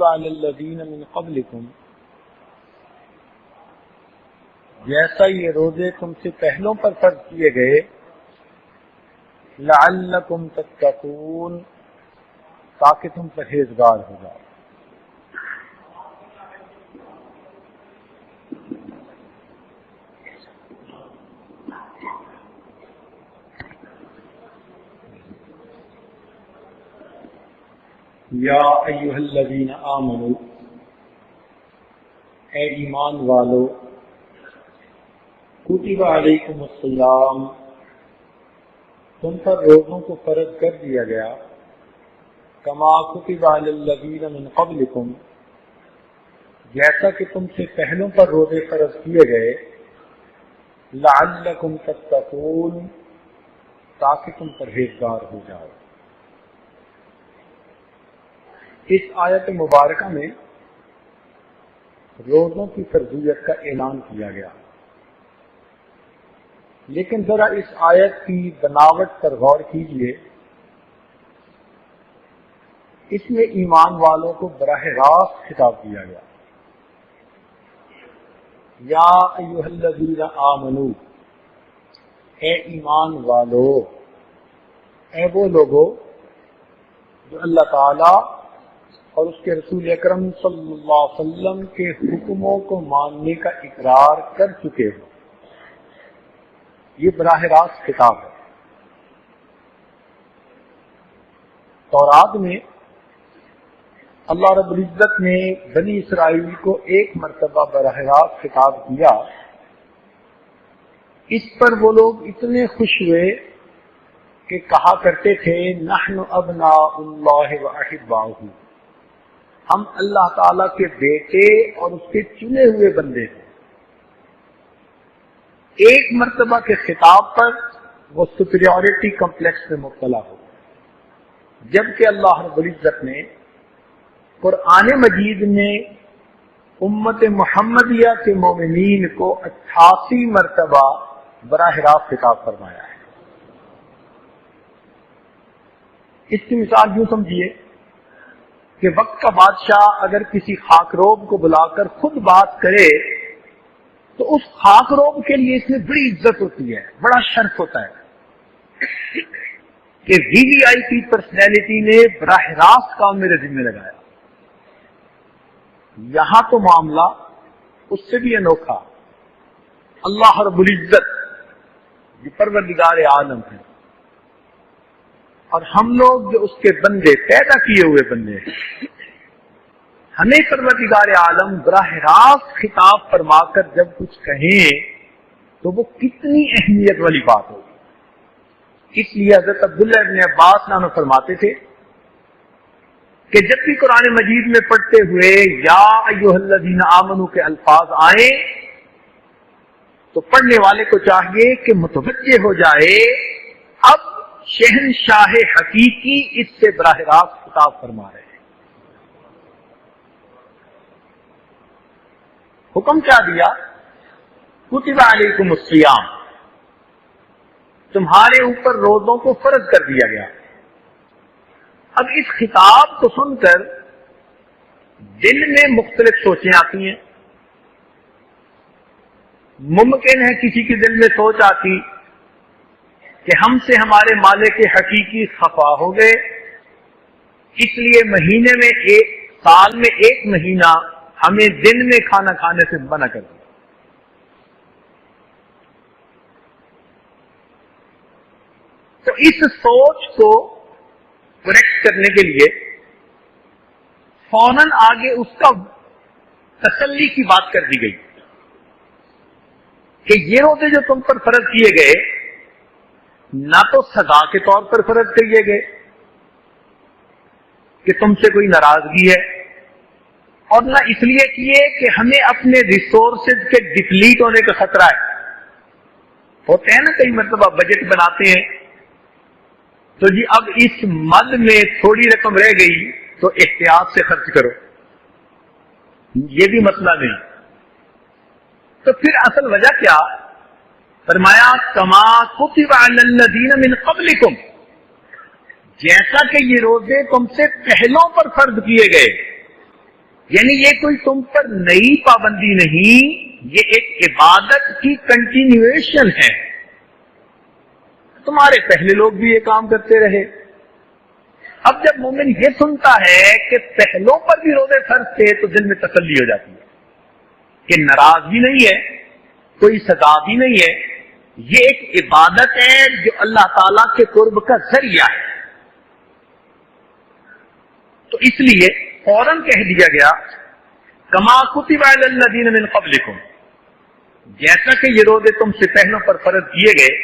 علی الذین من قبلکم، جیسا یہ روزے تم سے پہلوں پر فرض کیے گئے، لعلکم تتقون، تاکہ تم پرہیزگار ہو جاؤ۔ یا ایھا الذین آمنوا، اے ایمان والو، کتب علیکم الصیام، تم پر روزوں کو فرض کر دیا گیا، کما کتب علی الذین من قبلکم، جیسا کہ تم سے پہلوں پر روزے فرض کیے گئے، لعلکم تتقون، تاکہ تم پرہیزگار ہو جاؤ۔ اس آیت مبارکہ میں روزوں کی فرضیت کا اعلان کیا گیا، لیکن ذرا اس آیت کی بناوٹ پر غور کیجیے۔ اس میں ایمان والوں کو براہ راست خطاب کیا گیا، یا ایھا الذین آمنوا، اے ایمان والو، اے وہ لوگو جو اللہ تعالی اور اس کے رسول اکرم صلی اللہ علیہ وسلم کے حکموں کو ماننے کا اقرار کر چکے ہو۔ یہ براہ راست خطاب ہے۔ تورات میں اللہ رب العزت نے بنی اسرائیل کو ایک مرتبہ براہ راست خطاب کیا، اس پر وہ لوگ اتنے خوش ہوئے کہ کہا کرتے تھے نحن ابناء اللہ واحباؤہ، ہم اللہ تعالی کے بیٹے اور اس کے چنے ہوئے بندے ہیں۔ ایک مرتبہ کے خطاب پر وہ سپیریورٹی کمپلیکس میں مبتلا ہو، جبکہ اللہ رب العزت نے قرآن مجید میں امت محمدیہ کے مومنین کو 88 مرتبہ براہ راست خطاب فرمایا ہے۔ اس کی مثال یوں سمجھیے کہ وقت کا بادشاہ اگر کسی خاکروب کو بلا کر خود بات کرے تو اس خاکروب کے لیے اس میں بڑی عزت ہوتی ہے، بڑا شرف ہوتا ہے کہ وی وی آئی پی پرسنالٹی نے براہ راست کام میرے ذمہ لگایا۔ یہاں تو معاملہ اس سے بھی انوکھا، اللہ رب العزت جو پروردگار عالم ہے اور ہم لوگ جو اس کے بندے، پیدا کیے ہوئے بندے ہیں، ہمیں پروردگار عالم براہ راست خطاب فرما کر جب کچھ کہیں تو وہ کتنی اہمیت والی بات ہوگی۔ اس لیے حضرت عبداللہ ابن عباس نام فرماتے تھے کہ جب بھی قرآن مجید میں پڑھتے ہوئے یا ایھا الذین آمنوا کے الفاظ آئیں تو پڑھنے والے کو چاہیے کہ متوجہ ہو جائے اب شہنشاہ حقیقی اس سے براہ راست خطاب فرما رہے ہیں۔ حکم کیا دیا؟ کتب علیکم الصیام، تمہارے اوپر روزوں کو فرض کر دیا گیا۔ اب اس خطاب کو سن کر دل میں مختلف سوچیں آتی ہیں۔ ممکن ہے کسی کے دل میں سوچ آتی کہ ہم سے ہمارے مالک حقیقی خفا ہو گئے، اس لیے مہینے میں سال میں ایک مہینہ ہمیں دن میں کھانا کھانے سے منع کر دیا۔ تو اس سوچ کو کریکٹ کرنے کے لیے فوراً آگے اس کا تسلی کی بات کر دی گئی کہ یہ روزے جو تم پر فرض کیے گئے نہ تو سزا کے طور پر فرض کیے گئے کہ تم سے کوئی ناراضگی ہے، اور نہ اس لیے کیے کہ ہمیں اپنے ریسورسز کے ڈپلیٹ ہونے کا خطرہ ہے۔ ہوتے ہیں نا کئی مرتبہ بجٹ بناتے ہیں تو جی اب اس مد میں تھوڑی رقم رہ گئی تو احتیاط سے خرچ کرو، یہ بھی مسئلہ نہیں۔ تو پھر اصل وجہ کیا؟ فرمایا کما کتب علی الذین من قبلکم، جیسا کہ یہ روزے تم سے پہلوں پر فرض کیے گئے، یعنی یہ کوئی تم پر نئی پابندی نہیں، یہ ایک عبادت کی کنٹینیویشن ہے. تمہارے پہلے لوگ بھی یہ کام کرتے رہے. اب جب مومن یہ سنتا ہے کہ پہلوں پر بھی روزے فرض تھے تو دل میں تسلی ہو جاتی ہے کہ ناراضگی نہیں ہے، کوئی سزا بھی نہیں ہے، یہ ایک عبادت ہے جو اللہ تعالی کے قرب کا ذریعہ ہے. تو اس لیے فوراً کہہ دیا گیا کما کتب علی الذین من قبلکم، جیسا کہ یہ روزے تم سے پہلوں پر فرض کیے گئے.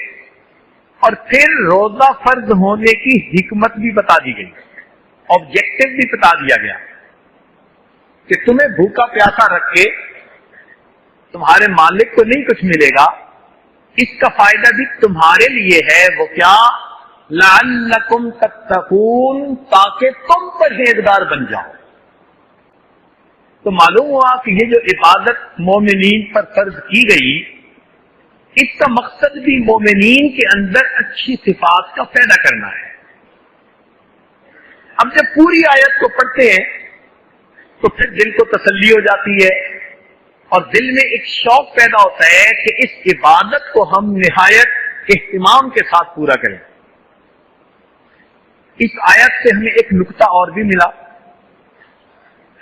اور پھر روزہ فرض ہونے کی حکمت بھی بتا دی گئی، آبجیکٹو بھی بتا دیا گیا کہ تمہیں بھوکا پیاسا رکھ کے تمہارے مالک کو نہیں کچھ ملے گا، اس کا فائدہ بھی تمہارے لیے ہے. وہ کیا؟ لعلکم تتقون، تاکہ تم پرہیزگار بن جاؤ. تو معلوم ہوا کہ یہ جو عبادت مومنین پر فرض کی گئی، اس کا مقصد بھی مومنین کے اندر اچھی صفات کا پیدا کرنا ہے. اب جب پوری آیت کو پڑھتے ہیں تو پھر دل کو تسلی ہو جاتی ہے اور دل میں ایک شوق پیدا ہوتا ہے کہ اس عبادت کو ہم نہایت اہتمام کے ساتھ پورا کریں. اس آیت سے ہمیں ایک نقطہ اور بھی ملا.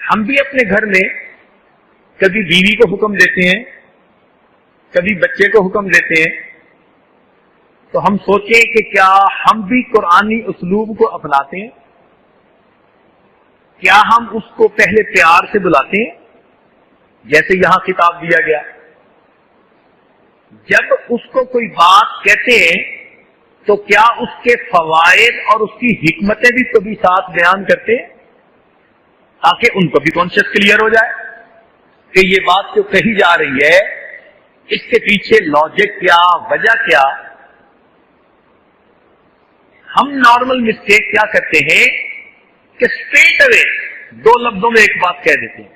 ہم بھی اپنے گھر میں کبھی بیوی کو حکم دیتے ہیں، کبھی بچے کو حکم دیتے ہیں، تو ہم سوچیں کہ کیا ہم بھی قرآنی اسلوب کو اپناتے ہیں؟ کیا ہم اس کو پہلے پیار سے بلاتے ہیں جیسے یہاں خطاب دیا گیا؟ جب اس کو کوئی بات کہتے ہیں تو کیا اس کے فوائد اور اس کی حکمتیں بھی کبھی ساتھ بیان کرتے ہیں تاکہ ان کو بھی کانشیس کلیئر ہو جائے کہ یہ بات جو کہی جا رہی ہے اس کے پیچھے لاجک کیا، وجہ کیا؟ ہم نارمل مسٹیک کیا کرتے ہیں کہ اسٹریٹ اوے 2 لفظوں میں ایک بات کہہ دیتے ہیں.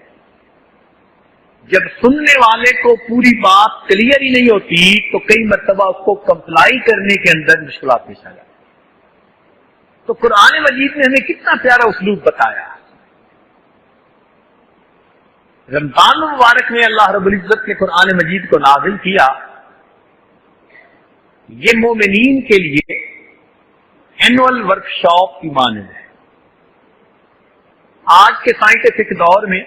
جب سننے والے کو پوری بات کلیئر ہی نہیں ہوتی تو کئی مرتبہ اس کو کمپلائی کرنے کے اندر مشکلات پیش آ جاتی. تو قرآن مجید نے ہمیں کتنا پیارا اسلوب بتایا. رمضان مبارک میں اللہ رب العزت نے قرآن مجید کو نازل کیا، یہ مومنین کے لیے اینول ورکشاپ کی مانند ہے. آج کے سائنٹیفک دور میں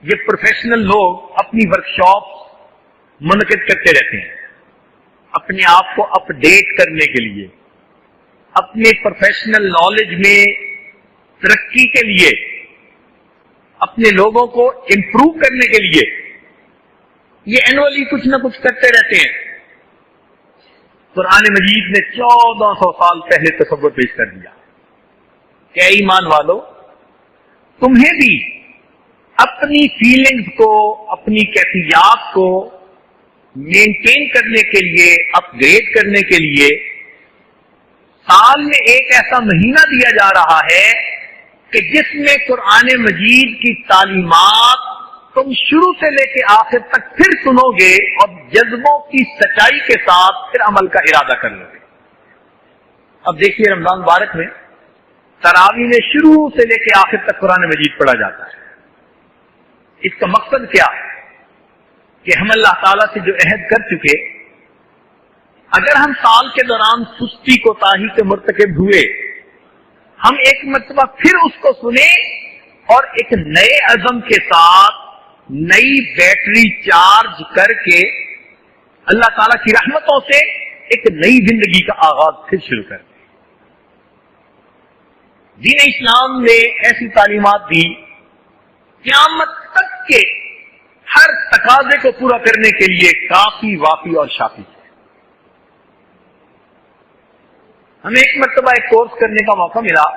یہ پروفیشنل لوگ اپنی ورکشاپ منعقد کرتے رہتے ہیں اپنے آپ کو اپ ڈیٹ کرنے کے لیے، اپنے پروفیشنل نالج میں ترقی کے لیے، اپنے لوگوں کو امپروو کرنے کے لیے. یہ اینولی کچھ نہ کچھ کرتے رہتے ہیں. قرآن مجید نے 1400 سال پہلے تصور پیش کر دیا کہ اے ایمان والو، تمہیں بھی اپنی فیلنگز کو، اپنی کیفیات کو مینٹین کرنے کے لیے، اپ گریڈ کرنے کے لیے سال میں ایک ایسا مہینہ دیا جا رہا ہے کہ جس میں قرآن مجید کی تعلیمات تم شروع سے لے کے آخر تک پھر سنو گے اور جذبوں کی سچائی کے ساتھ پھر عمل کا ارادہ کر لو گے. اب دیکھیے رمضان مبارک میں تراویح میں شروع سے لے کے آخر تک قرآن مجید پڑھا جاتا ہے. اس کا مقصد کیا کہ ہم اللہ تعالیٰ سے جو عہد کر چکے، اگر ہم سال کے دوران سستی کوتاہی کے مرتکب ہوئے، ہم ایک مرتبہ پھر اس کو سنیں اور ایک نئے عزم کے ساتھ نئی بیٹری چارج کر کے اللہ تعالیٰ کی رحمتوں سے ایک نئی زندگی کا آغاز پھر شروع کر دیں. دین اسلام نے ایسی تعلیمات دی قیامت تک کے ہر تقاضے کو پورا کرنے کے لیے کافی، وافی اور شافی ہے. ہمیں ایک مرتبہ ایک کورس کرنے کا موقع ملا،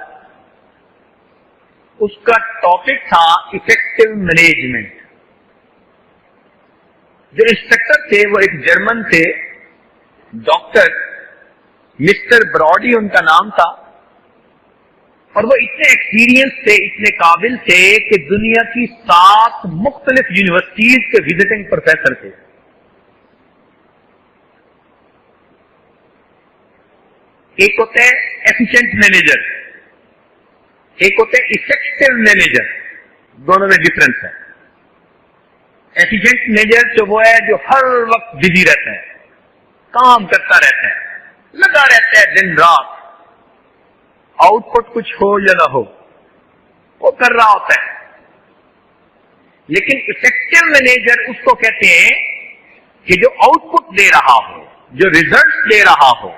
اس کا ٹاپک تھا افیکٹو مینجمنٹ. جو انسٹرکٹر تھے وہ ایک جرمن تھے، ڈاکٹر مسٹر براڈی ان کا نام تھا، اور وہ اتنے ایکسپیرینس تھے، اتنے قابل تھے کہ دنیا کی 7 مختلف یونیورسٹیز کے وزٹنگ پروفیسر تھے. ایک ہوتا ہے ایفیشینٹ مینیجر، ایک ہوتا ہے افیکٹو مینیجر. دونوں میں ڈفرنس ہے. ایفیشینٹ مینیجر جو وہ ہے جو ہر وقت بزی رہتا ہے, کام کرتا رہتا ہے, لگا رہتا ہے دن رات, آؤٹ پٹ کچھ ہو یا نہ ہو وہ کر رہا ہوتا ہے. لیکن افیکٹو مینیجر اس کو کہتے ہیں کہ جو آؤٹ پٹ دے رہا ہو, جو ریزلٹس دے رہا ہو,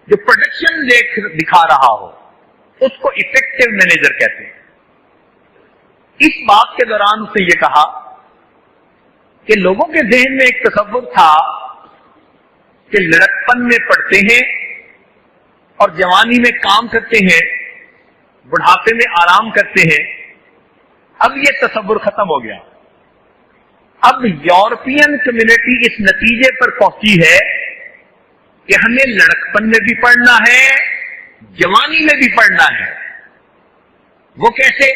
جو پروڈکشن دکھا رہا ہو, اس کو افیکٹو مینیجر کہتے ہیں. اس بات کے دوران اس نے یہ کہا کہ لوگوں کے ذہن میں ایک تصور تھا کہ لڑکپن میں پڑھتے ہیں اور جوانی میں کام کرتے ہیں, بڑھاپے میں آرام کرتے ہیں. اب یہ تصور ختم ہو گیا. اب یورپین کمیونٹی اس نتیجے پر پہنچی ہے کہ ہمیں لڑکپن میں بھی پڑھنا ہے, جوانی میں بھی پڑھنا ہے. وہ کیسے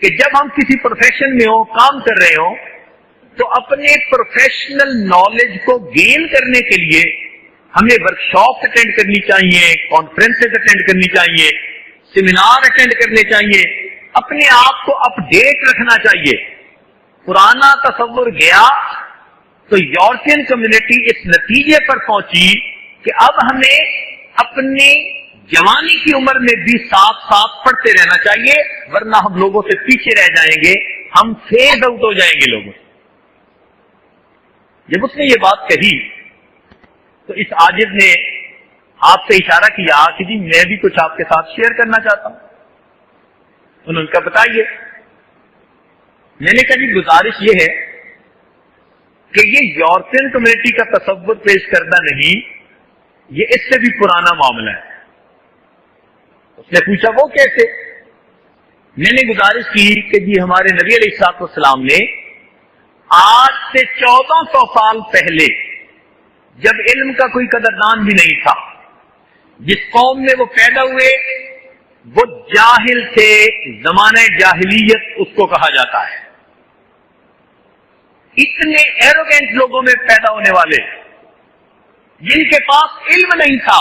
کہ جب ہم کسی پروفیشن میں ہوں, کام کر رہے ہوں, تو اپنے پروفیشنل نالج کو گین کرنے کے لیے ہمیں ورکشاپ اٹینڈ کرنی چاہیے, کانفرنسز اٹینڈ کرنی چاہیے, سیمینار اٹینڈ کرنے چاہیے, اپنے آپ کو اپ ڈیٹ رکھنا چاہیے. پرانا تصور گیا تو یورپین کمیونٹی اس نتیجے پر پہنچی کہ اب ہمیں اپنی جوانی کی عمر میں بھی ساتھ ساتھ پڑھتے رہنا چاہیے, ورنہ ہم لوگوں سے پیچھے رہ جائیں گے, ہم فیڈ آؤٹ ہو جائیں گے لوگوں سے. جب اس نے یہ بات کہی تو اس عاجز نے آپ سے اشارہ کیا کہ جی میں بھی کچھ آپ کے ساتھ شیئر کرنا چاہتا ہوں. انہوں نے کہا بتائیے. میں نے کہا جی گزارش یہ ہے کہ یہ یورپین کمیونٹی کا تصور پیش کردہ نہیں, یہ اس سے بھی پرانا معاملہ ہے. اس نے پوچھا وہ کیسے؟ میں نے گزارش کی کہ جی ہمارے نبی علیہ الصلوۃ والسلام نے آج سے 1400 سال پہلے, جب علم کا کوئی قدردان بھی نہیں تھا, جس قوم میں وہ پیدا ہوئے وہ جاہل تھے, زمانہ جاہلیت اس کو کہا جاتا ہے. اتنے ایروگینٹ لوگوں میں پیدا ہونے والے جن کے پاس علم نہیں تھا,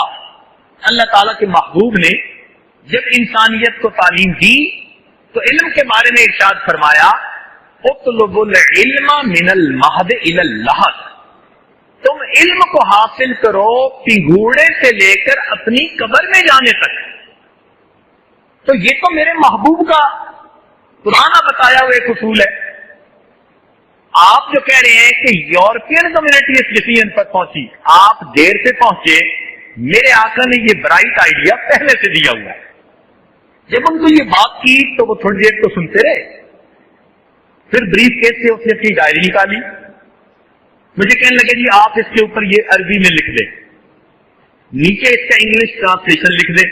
اللہ تعالیٰ کے محبوب نے جب انسانیت کو تعلیم دی تو علم کے بارے میں ارشاد فرمایا اطلبوا العلم من المہد الی اللحد, تم علم کو حاصل کرو پنگوڑے سے لے کر اپنی قبر میں جانے تک. تو یہ تو میرے محبوب کا پرانا بتایا ہوا ایک اصول ہے. آپ جو کہہ رہے ہیں کہ یورپین کمیونٹی اس ڈیسیژن پر پہنچی, آپ دیر سے پہنچے, میرے آقا نے یہ برائٹ آئیڈیا پہلے سے دیا ہوا ہے. جب ان کو یہ بات کی تو وہ تھوڑی دیر تو سنتے رہے, پھر بریف کیس سے اس نے اپنی ڈائری نکالی, مجھے کہنے لگے جی آپ اس کے اوپر یہ عربی میں لکھ دیں, نیچے اس کا انگلش ٹرانسلیشن لکھ دیں.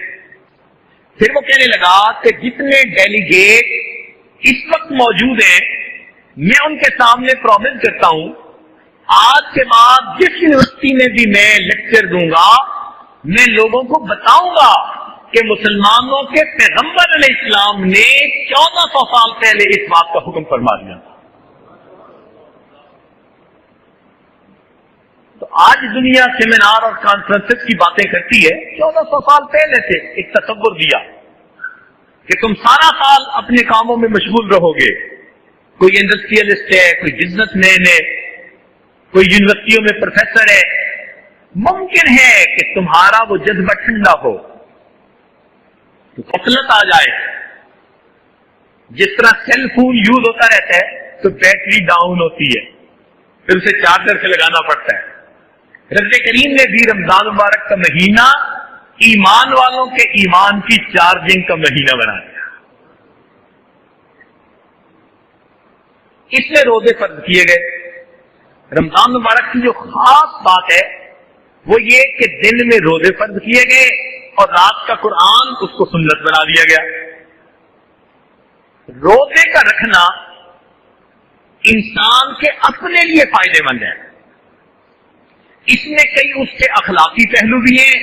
پھر وہ کہنے لگا کہ جتنے ڈیلیگیٹ اس وقت موجود ہیں میں ان کے سامنے پرومس کرتا ہوں آج کے بعد جس یونیورسٹی میں بھی میں لیکچر دوں گا میں لوگوں کو بتاؤں گا کہ مسلمانوں کے پیغمبر علیہ السلام نے 1400 سال پہلے اس بات کا حکم فرما دیا. تو آج دنیا سیمینار اور کانفرنسز کی باتیں کرتی ہے, 1400 سال پہلے سے ایک تصور دیا کہ تم سارا سال اپنے کاموں میں مشغول رہو گے. کوئی انڈسٹریلسٹ ہے, کوئی بزنس مین ہے, کوئی یونیورسٹیوں میں پروفیسر ہے, ممکن ہے کہ تمہارا وہ جذبہ ٹھنڈا ہو تو غفلت آ جائے. جس طرح سیل فون یوز ہوتا رہتا ہے تو بیٹری ڈاؤن ہوتی ہے, پھر اسے چارجر سے لگانا پڑتا ہے. رب کریم نے بھی رمضان مبارک کا مہینہ ایمان والوں کے ایمان کی چارجنگ کا مہینہ بنا دیا. اس میں روزے فرض کیے گئے. رمضان مبارک کی جو خاص بات ہے وہ یہ کہ دن میں روزے فرض کیے گئے اور رات کا قرآن اس کو سنت بنا دیا گیا. روزے کا رکھنا انسان کے اپنے لیے فائدے مند ہے. اس میں کئی اس کے اخلاقی پہلو بھی ہیں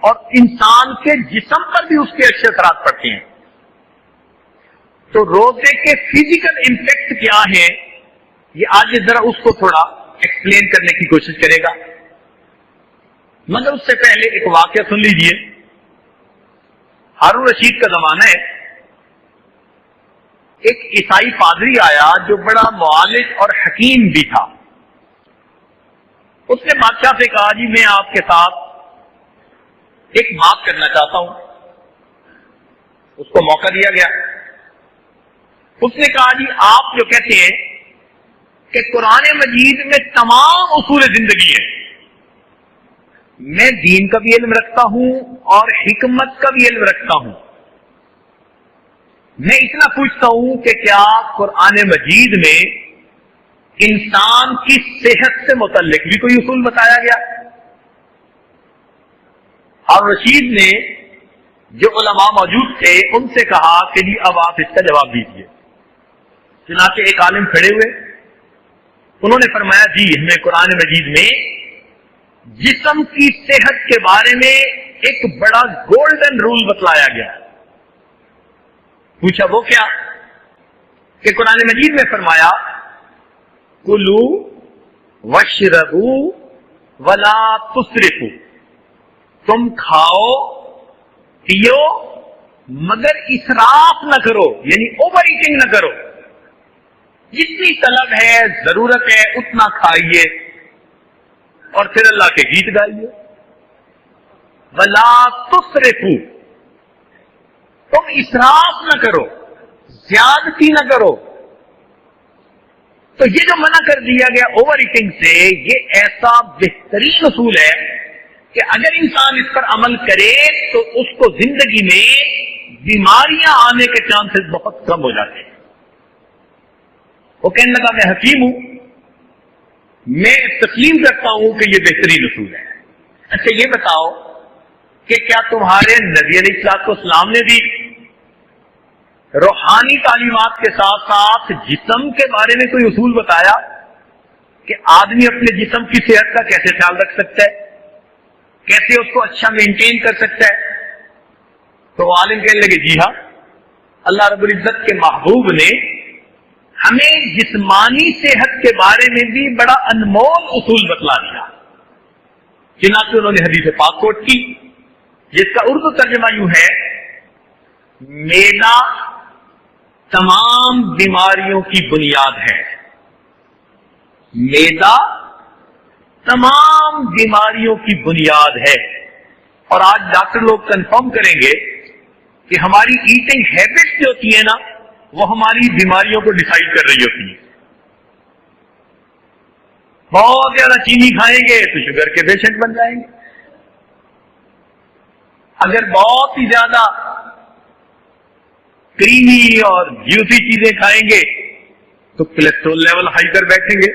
اور انسان کے جسم پر بھی اس کے اچھے اثرات پڑتے ہیں. تو روزے کے فزیکل امپیکٹ کیا ہے یہ آج ذرا اس کو تھوڑا ایکسپلین کرنے کی کوشش کرے گا. مگر اس سے پہلے ایک واقعہ سن لیجئے. ہارون رشید کا زمانہ ہے, ایک عیسائی پادری آیا جو بڑا معالج اور حکیم بھی تھا. اس نے بادشاہ سے کہا جی میں آپ کے ساتھ ایک بات کرنا چاہتا ہوں. اس کو موقع دیا گیا. اس نے کہا جی آپ جو کہتے ہیں کہ قرآن مجید میں تمام اصول زندگی ہیں، میں دین کا بھی علم رکھتا ہوں اور حکمت کا بھی علم رکھتا ہوں. میں اتنا پوچھتا ہوں کہ کیا قرآن مجید میں انسان کی صحت سے متعلق بھی کوئی اصول بتایا گیا؟ اور رشید نے جو علماء موجود تھے ان سے کہا کہ جی اب آپ اس کا جواب دیجیے. چنانچہ ایک عالم کھڑے ہوئے، انہوں نے فرمایا جی ہمیں قرآن مجید میں جسم کی صحت کے بارے میں ایک بڑا گولڈن رول بتلایا گیا. پوچھا وہ کیا؟ کہ قرآن مجید میں فرمایا کلو واشربو ولا تسرفو، تم کھاؤ پیو مگر اسراف نہ کرو، یعنی اوور ایٹنگ نہ کرو. جتنی طلب ہے ضرورت ہے اتنا کھائیے اور پھر اللہ کے گیت گائیے. ولا تسرفو، تم اسراف نہ کرو، زیادتی نہ کرو. تو یہ جو منع کر دیا گیا اوور ایٹنگ سے، یہ ایسا بہترین اصول ہے کہ اگر انسان اس پر عمل کرے تو اس کو زندگی میں بیماریاں آنے کے چانسز بہت کم ہو جاتے ہیں. وہ کہنے لگا میں حکیم ہوں، میں تسلیم کرتا ہوں کہ یہ بہترین اصول ہے. اچھا یہ بتاؤ کہ کیا تمہارے نبی علیہ الصلوۃ والسلام نے بھی روحانی تعلیمات کے ساتھ ساتھ جسم کے بارے میں کوئی اصول بتایا کہ آدمی اپنے جسم کی صحت کا کیسے خیال رکھ سکتا ہے، کیسے اس کو اچھا مینٹین کر سکتا ہے؟ تو عالم کہنے لگے جی ہاں، اللہ رب العزت کے محبوب نے ہمیں جسمانی صحت کے بارے میں بھی بڑا انمول اصول بتلا دیا. چنانچہ انہوں نے حدیث پاک کوٹ کی جس کا اردو ترجمہ یوں ہے، معدہ تمام بیماریوں کی بنیاد ہے. معدہ تمام بیماریوں کی بنیاد ہے. اور آج ڈاکٹر لوگ کنفرم کریں گے کہ ہماری ایٹنگ ہیبٹس جو ہوتی ہیں نا وہ ہماری بیماریوں کو ڈیسائیڈ کر رہی ہوتی ہیں. بہت زیادہ چینی کھائیں گے تو شوگر کے پیشنٹ بن جائیں گے، اگر بہت ہی زیادہ کریمی اور جوسی چیزیں کھائیں گے تو کولیسٹرول لیول ہائی کر بیٹھیں گے،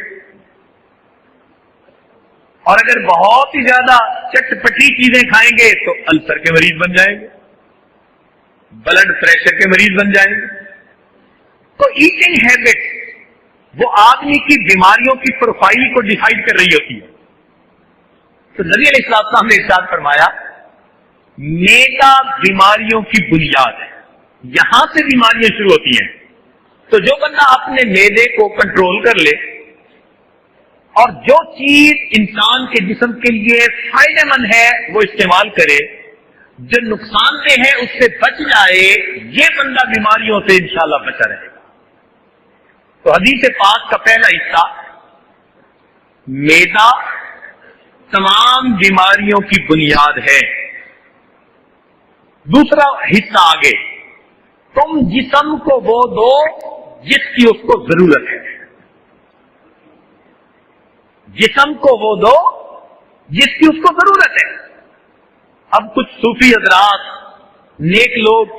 اور اگر بہت ہی زیادہ چٹپٹی چیزیں کھائیں گے تو السر کے مریض بن جائیں گے، بلڈ پریشر کے مریض بن جائیں گے. تو ایٹنگ ہیبٹ وہ آدمی کی بیماریوں کی پروفائل کو ڈیسائیڈ کر رہی ہوتی ہے. تو نبی علیہ السلام نے ارشاد فرمایا معدہ بیماریوں کی بنیاد ہے، یہاں سے بیماریاں شروع ہوتی ہیں. تو جو بندہ اپنے معدے کو کنٹرول کر لے اور جو چیز انسان کے جسم کے لیے فائدہ مند ہے وہ استعمال کرے، جو نقصان دہ ہے اس سے بچ جائے، یہ بندہ بیماریوں سے انشاءاللہ بچا رہے گا. تو حدیث پاک کا پہلا حصہ معدہ تمام بیماریوں کی بنیاد ہے. دوسرا حصہ آگے، تم جسم کو وہ دو جس کی اس کو ضرورت ہے. جسم کو وہ دو جس کی اس کو ضرورت ہے. اب کچھ صوفی حضرات نیک لوگ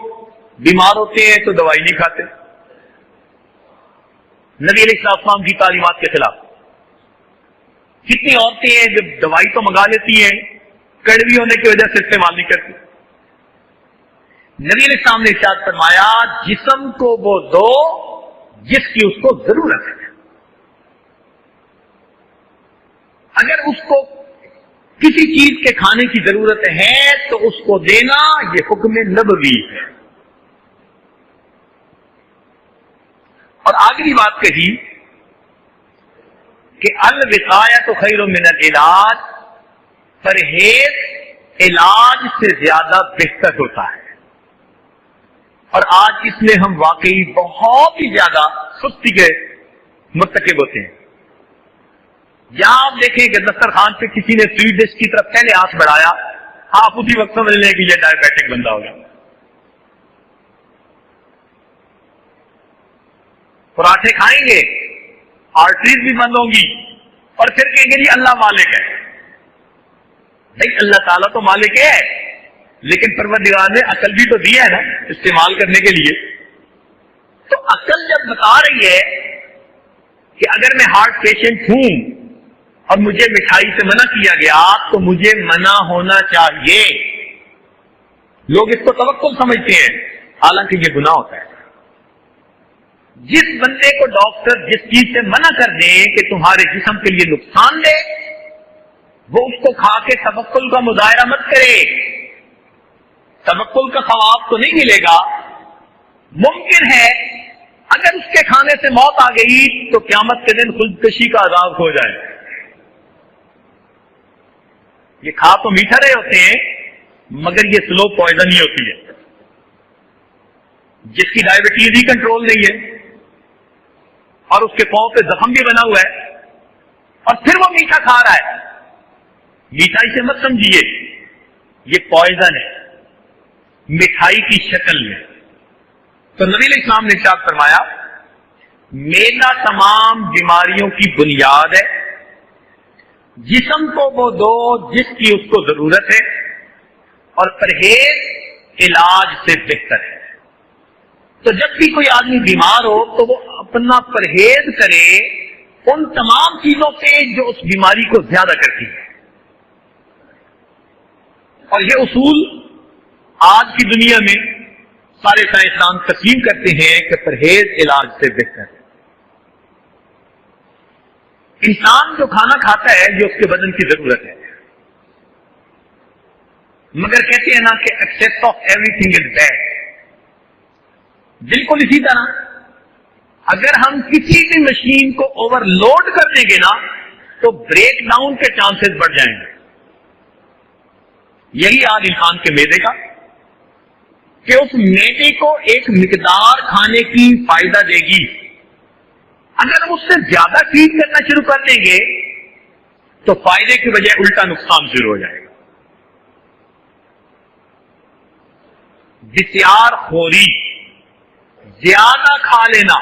بیمار ہوتے ہیں تو دوائی نہیں کھاتے، نبی علیہ السلام کی تعلیمات کے خلاف. کتنی عورتیں ہیں جب دوائی تو منگا لیتی ہیں، کڑوی ہونے کی وجہ سے استعمال نہیں کرتی. نبی علیہ السلام نے ارشاد فرمایا جسم کو وہ دو جس کی اس کو ضرورت ہے. اگر اس کو کسی چیز کے کھانے کی ضرورت ہے تو اس کو دینا یہ حکم نبوی ہے. اور آخری بات کہی کہ الوقایۃ خیر من العلاج، پرہیز علاج سے زیادہ بہتر ہوتا ہے. اور آج اس میں ہم واقعی بہت ہی زیادہ سستی کے مرتکب ہوتے ہیں. یا آپ دیکھیں کہ دسترخوان پہ کسی نے سویٹ ڈش کی طرف پہلے ہاتھ بڑھایا, آپ اسی وقت سمجھ لیں کہ یہ ڈائبیٹک بندہ ہوگا. پراٹھے کھائیں گے, آرٹریز بھی بند ہوں گی, اور پھر کہیں گے جی اللہ مالک ہے. نہیں, اللہ تعالیٰ تو مالک ہے, لیکن پروردگار نے عقل بھی تو دی ہے نا استعمال کرنے کے لیے. تو عقل جب بتا رہی ہے کہ اگر میں ہارٹ پیشنٹ ہوں اور مجھے مٹھائی سے منع کیا گیا تو مجھے منع ہونا چاہیے. لوگ اس کو توکل سمجھتے ہیں, حالانکہ یہ گناہ ہوتا ہے. جس بندے کو ڈاکٹر جس چیز سے منع کر دیں کہ تمہارے جسم کے لیے نقصان دے, وہ اس کو کھا کے توکل کا مظاہرہ مت کرے. توکل کا ثواب تو نہیں ملے گا. ممکن ہے اگر اس کے کھانے سے موت آ گئی تو قیامت کے دن خودکشی کا عذاب ہو جائے. یہ کھا تو میٹھا رہے ہوتے ہیں, مگر یہ سلو پوائزن ہی ہوتی ہے. جس کی ڈائبٹیز ہی کنٹرول نہیں ہے اور اس کے پاؤں پہ زخم بھی بنا ہوا ہے, اور پھر وہ میٹھا کھا رہا ہے. میٹھائی سے مت سمجھیے, یہ پوائزن ہے مٹھائی کی شکل میں. تو نبی علیہ السلام نے ارشاد فرمایا, میدا تمام بیماریوں کی بنیاد ہے. جسم کو وہ دو جس کی اس کو ضرورت ہے, اور پرہیز علاج سے بہتر ہے. تو جب بھی کوئی آدمی بیمار ہو تو وہ اپنا پرہیز کرے ان تمام چیزوں سے جو اس بیماری کو زیادہ کرتی ہے. اور یہ اصول آج کی دنیا میں سارے سائنسدان تسلیم کرتے ہیں کہ پرہیز علاج سے بہتر ہے. انسان جو کھانا کھاتا ہے یہ اس کے بدن کی ضرورت ہے, مگر کہتے ہیں نا کہ access of every thing is bad. بالکل اسی طرح اگر ہم کسی بھی مشین کو اوور لوڈ کر دیں گے نا تو بریک ڈاؤن کے چانسز بڑھ جائیں گے. یہی حال انسان کے میدے کا, کہ اس میدے کو ایک مقدار کھانے کی فائدہ دے گی. اگر ہم اس سے زیادہ فیڈ کرنا شروع کر دیں گے تو فائدے کی بجائے الٹا نقصان شروع ہو جائے گا. بسیار خوری, زیادہ کھا لینا,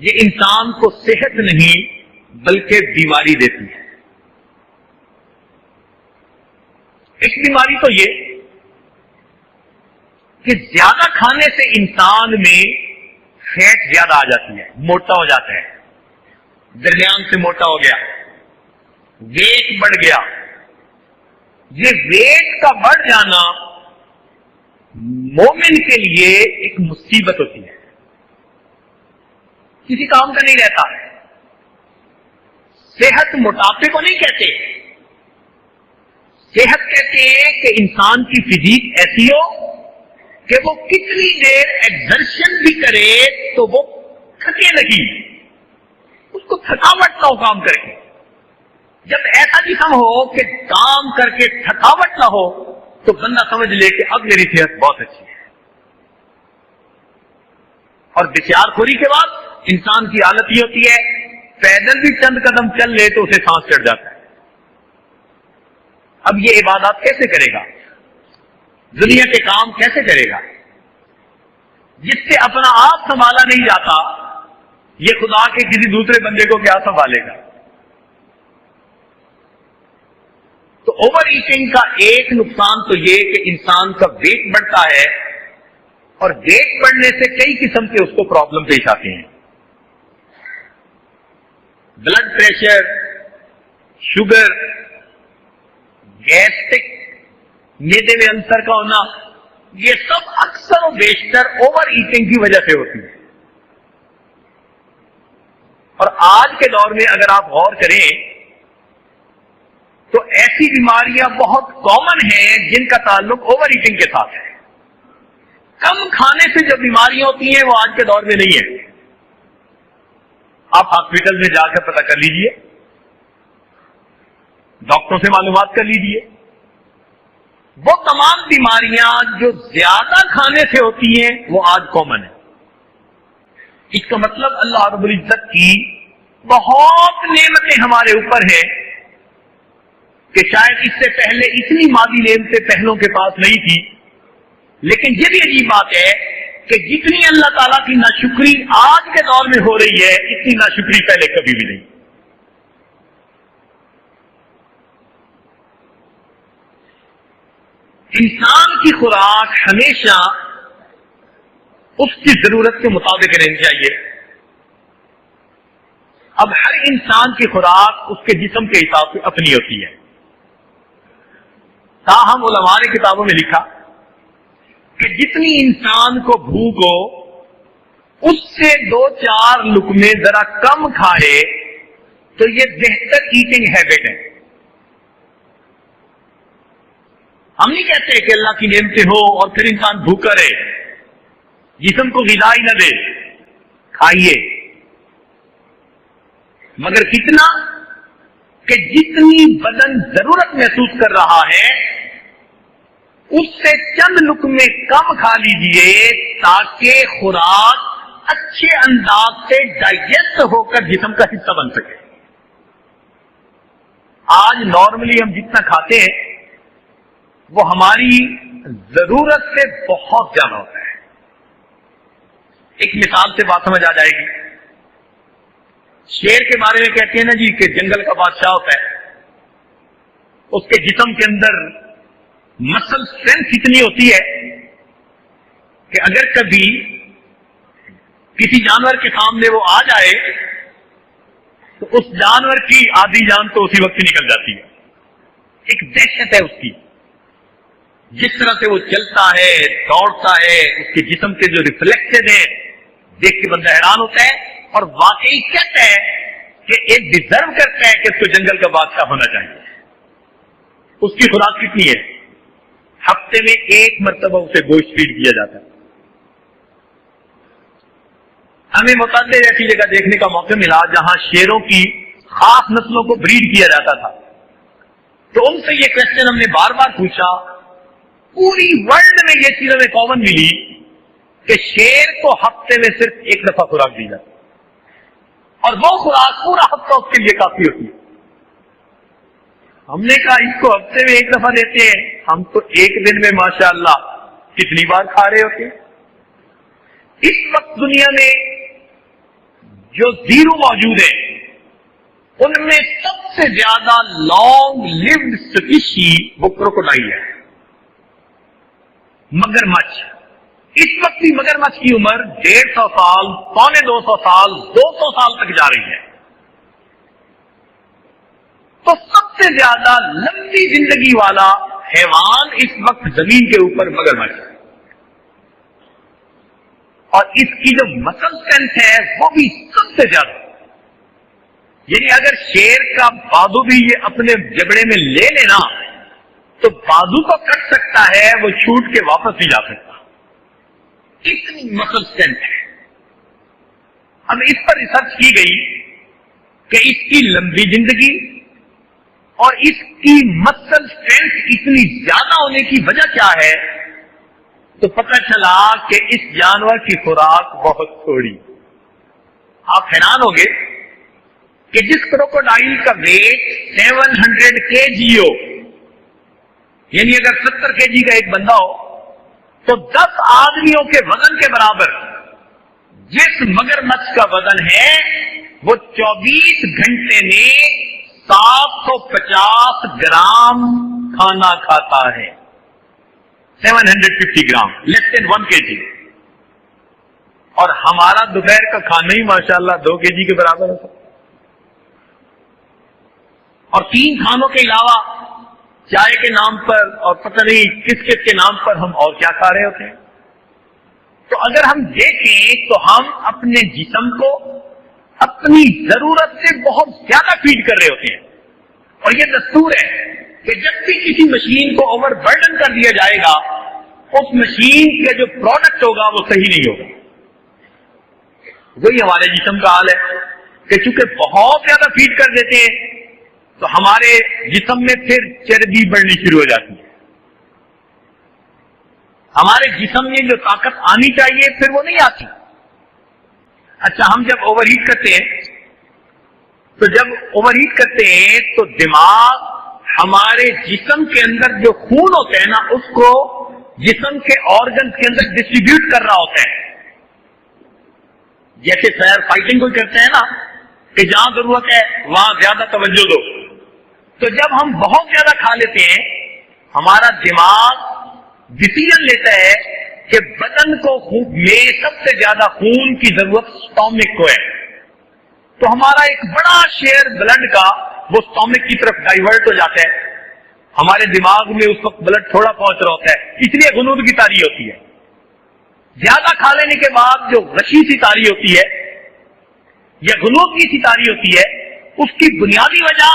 یہ انسان کو صحت نہیں بلکہ بیماری دیتی ہے. ایک بیماری تو یہ کہ زیادہ کھانے سے انسان میں فیٹ زیادہ آ جاتی ہے, موٹا ہو جاتا ہے, درمیان سے موٹا ہو گیا, ویٹ بڑھ گیا. یہ ویٹ کا بڑھ جانا مومن کے لیے ایک مصیبت ہوتی ہے, کسی کام کا نہیں رہتا. صحت موٹاپے کو نہیں کہتے, صحت کہتے ہیں کہ انسان کی فزیک ایسی ہو کہ وہ کتنی دیر ایگزرشن بھی کرے تو وہ تھکے نہیں, اس کو تھکاوٹ نہ ہو کام کر کے. جب ایسا جسم ہو کہ کام کر کے تھکاوٹ نہ ہو تو بندہ سمجھ لے کہ اب میری صحت بہت اچھی ہے. اور بسیار خوری کے بعد انسان کی حالت یہ ہوتی ہے, پیدل بھی چند قدم چل لے تو اسے سانس چڑھ جاتا ہے. اب یہ عبادات کیسے کرے گا, دنیا کے کام کیسے کرے گا, جس سے اپنا آپ سنبھالا نہیں جاتا, یہ خدا کے کسی دوسرے بندے کو کیا سنبھالے گا. تو اوور ایٹنگ کا ایک نقصان تو یہ کہ انسان کا ویٹ بڑھتا ہے, اور ویٹ بڑھنے سے کئی قسم کے اس کو پرابلم پیش آتے ہیں. بلڈ پریشر, شوگر, گیسٹرک, میدے میں السر کا ہونا, یہ سب اکثر و بیشتر اوور ایٹنگ کی وجہ سے ہوتی ہے. اور آج کے دور میں اگر آپ غور کریں تو ایسی بیماریاں بہت کامن ہیں جن کا تعلق اوور ایٹنگ کے ساتھ ہے. کم کھانے سے جو بیماریاں ہوتی ہیں وہ آج کے دور میں نہیں ہے. آپ ہاسپٹل میں جا کر پتہ کر لیجئے, ڈاکٹروں سے معلومات کر لیجئے, وہ تمام بیماریاں جو زیادہ کھانے سے ہوتی ہیں وہ آج کامن ہے. اس کا مطلب اللہ رب العزت کی بہت نعمتیں ہمارے اوپر ہیں کہ شاید اس سے پہلے اتنی مادی نعمتیں پہلوں کے پاس نہیں تھی. لیکن یہ بھی عجیب بات ہے کہ جتنی اللہ تعالیٰ کی ناشکری آج کے دور میں ہو رہی ہے اتنی ناشکری پہلے کبھی بھی نہیں. انسان کی خوراک ہمیشہ اس کی ضرورت کے مطابق رہنی چاہیے. اب ہر انسان کی خوراک اس کے جسم کے حساب سے اپنی ہوتی ہے. تاہم علماء نے کتابوں میں لکھا کہ جتنی انسان کو بھوک ہو اس سے 2-4 لقمے ذرا کم کھائے تو یہ بہتر ایٹنگ ہیبٹ ہے. ہم نہیں کہتے کہ اللہ کی نعمتیں ہو اور پھر انسان بھوکا رہے، جسم کو غذا ہی نہ دے، کھائیے، مگر کتنا کہ جتنی بدن ضرورت محسوس کر رہا ہے اس سے چند لقمے کم کھا لیجیے تاکہ خوراک اچھے انداز سے ڈائجسٹ ہو کر جسم کا حصہ بن سکے. آج نارملی ہم جتنا کھاتے ہیں وہ ہماری ضرورت سے بہت زیادہ ہوتا ہے. ایک مثال سے بات سمجھ آ جائے گی. شیر کے بارے میں کہتے ہیں نا جی کہ جنگل کا بادشاہ ہوتا ہے، اس کے جسم کے اندر مسل اسٹرینتھ اتنی ہوتی ہے کہ اگر کبھی کسی جانور کے سامنے وہ آ جائے تو اس جانور کی آدھی جان تو اسی وقت ہی نکل جاتی ہے. ایک دہشت ہے اس کی، جس طرح سے وہ چلتا ہے، دوڑتا ہے، اس کے جسم کے جو ریفلیکسز ہیں دیکھ کے بندہ حیران ہوتا ہے اور واقعی کہتا ہے کہ ایک ڈیزرو کرتا ہے کہ اس کو جنگل کا بادشاہ ہونا چاہیے. اس کی خوراک کتنی ہے؟ ہفتے میں 1 مرتبہ اسے گوشت فیڈ کیا جاتا ہے. ہمیں متعدد ایسی جگہ دیکھنے کا موقع ملا جہاں شیروں کی خاص نسلوں کو بریڈ کیا جاتا تھا. تو ان سے یہ کوشچن ہم نے بار بار پوچھا. پوری ورلڈ میں یہ چیز ہمیں کامن ملی کہ شیر کو ہفتے میں صرف 1 دفعہ خوراک دی جاتی اور وہ خوراک پورا ہفتہ اس کے لیے کافی ہوتی ہے. ہم نے کہا اس کو ہفتے میں 1 دفعہ دیتے ہیں، ہم تو 1 دن میں ماشاءاللہ کتنی بار کھا رہے ہوتے ہیں. اس وقت دنیا میں جو زیرو موجود ہے ان میں سب سے زیادہ لانگ لیوڈ اسپیشی وہ کروکوڈائل ہے، مگرمچھ. اس وقت بھی مگرمچھ کی عمر 150 سال، 250 سال، 200 سال تک جا رہی ہے. تو سب سے زیادہ لمبی زندگی والا حیوان اس وقت زمین کے اوپر مگرمچھ ہے، اور اس کی جو مسل اسٹرینتھ ہے وہ بھی سب سے زیادہ. یعنی اگر شیر کا بازو بھی یہ اپنے جبڑے میں لے لینا تو بازو تو کٹ سکتا ہے، وہ چھوٹ کے واپس نہیں جا سکتا. اتنی مسل اسٹرینتھ ہے. اب اس پر ریسرچ کی گئی کہ اس کی لمبی زندگی اور اس کی مسل اسٹرینتھ اتنی زیادہ ہونے کی وجہ کیا ہے، تو پتہ چلا کہ اس جانور کی خوراک بہت تھوڑی. آپ حیران ہو گے کہ جس کروکوڈائل کا ویٹ 700 kg ہو، یعنی اگر 70 kg کا ایک بندہ ہو تو 10 آدمیوں کے وزن کے برابر جس مگرمچھ کا وزن ہے وہ 24 گھنٹے میں 750 گرام کھانا کھاتا ہے. 750 گرام، لیس دین 1 kg. اور ہمارا دوپہر کا کھانا ہی ماشاءاللہ 2 kg کے برابر ہوتا. اور 3 کھانوں کے علاوہ چائے کے نام پر اور پتہ نہیں کس کس کے نام پر ہم اور کیا کھا رہے ہوتے ہیں. تو اگر ہم دیکھیں تو ہم اپنے جسم کو اپنی ضرورت سے بہت زیادہ فیڈ کر رہے ہوتے ہیں. اور یہ دستور ہے کہ جب بھی کسی مشین کو اوور برڈن کر دیا جائے گا اس مشین کا جو پروڈکٹ ہوگا وہ صحیح نہیں ہوگا. وہی ہمارے جسم کا حال ہے کہ چونکہ بہت زیادہ فیڈ کر دیتے ہیں تو ہمارے جسم میں پھر چربی بڑھنی شروع ہو جاتی ہے. ہمارے جسم میں جو طاقت آنی چاہیے پھر وہ نہیں آتی. اچھا، ہم جب اوور ہیٹ کرتے ہیں تو دماغ ہمارے جسم کے اندر جو خون ہوتا ہے نا اس کو جسم کے آرگنز کے اندر ڈسٹریبیوٹ کر رہا ہوتا ہے. جیسے فائر فائٹنگ کوئی کرتے ہیں نا کہ جہاں ضرورت ہے وہاں زیادہ توجہ دو. تو جب ہم بہت زیادہ کھا لیتے ہیں ہمارا دماغ ڈیسیژن لیتا ہے کہ بدن کو میں سب سے زیادہ خون کی ضرورت سٹامک کو ہے. تو ہمارا ایک بڑا شیئر بلڈ کا وہ سٹامک کی طرف ڈائیورٹ ہو جاتا ہے. ہمارے دماغ میں اس وقت بلڈ تھوڑا پہنچ رہا ہوتا ہے، اس لیے غنودگی طاری ہوتی ہے. زیادہ کھا لینے کے بعد جو غشی سی طاری ہوتی ہے یا غنودگی سی طاری ہوتی ہے، اس کی بنیادی وجہ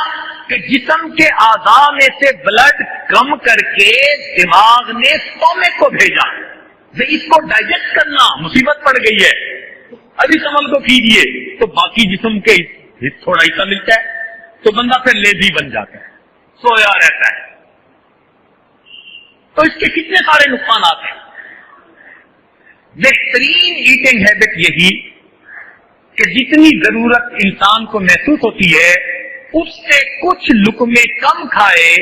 کہ جسم کے اعضاء میں سے بلڈ کم کر کے دماغ نے سٹامک کو بھیجا. اس کو ڈائجسٹ کرنا مصیبت پڑ گئی ہے، ابھی عمل کو کیجیے تو باقی جسم کے تھوڑا حصہ ملتا ہے تو بندہ پھر لیزی بن جاتا ہے، سویا رہتا ہے. تو اس کے کتنے سارے نقصانات ہیں. بہترین ایٹنگ ہیبٹ یہی کہ جتنی ضرورت انسان کو محسوس ہوتی ہے اس سے کچھ لقمے کم کھائے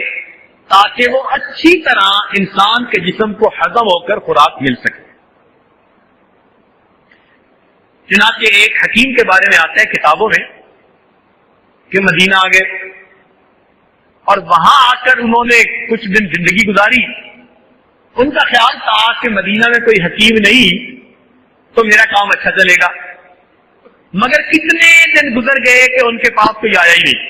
تاکہ وہ اچھی طرح انسان کے جسم کو ہضم ہو کر خوراک مل سکے. چنانچہ ایک حکیم کے بارے میں آتا ہے کتابوں میں کہ مدینہ آ گئے اور وہاں آ کر انہوں نے کچھ دن زندگی گزاری. ان کا خیال تھا کہ مدینہ میں کوئی حکیم نہیں تو میرا کام اچھا چلے گا. مگر کتنے دن گزر گئے کہ ان کے پاس کوئی آیا ہی نہیں.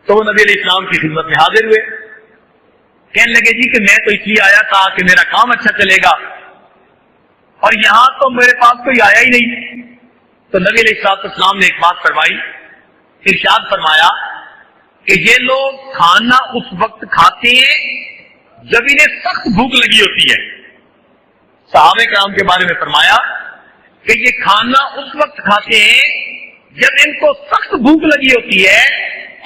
تو وہ نبی علیہ السلام کی خدمت میں حاضر ہوئے، کہنے لگے جی کہ میں تو اس لیے آیا تھا کہ میرا کام اچھا چلے گا اور یہاں تو میرے پاس کوئی آیا ہی نہیں. تو نبی علیہ السلام نے ایک بات فرمائی، ارشاد فرمایا کہ یہ لوگ کھانا اس وقت کھاتے ہیں جب انہیں سخت بھوک لگی ہوتی ہے. صحابہ کرام کے بارے میں فرمایا کہ یہ کھانا اس وقت کھاتے ہیں جب ان کو سخت بھوک لگی ہوتی ہے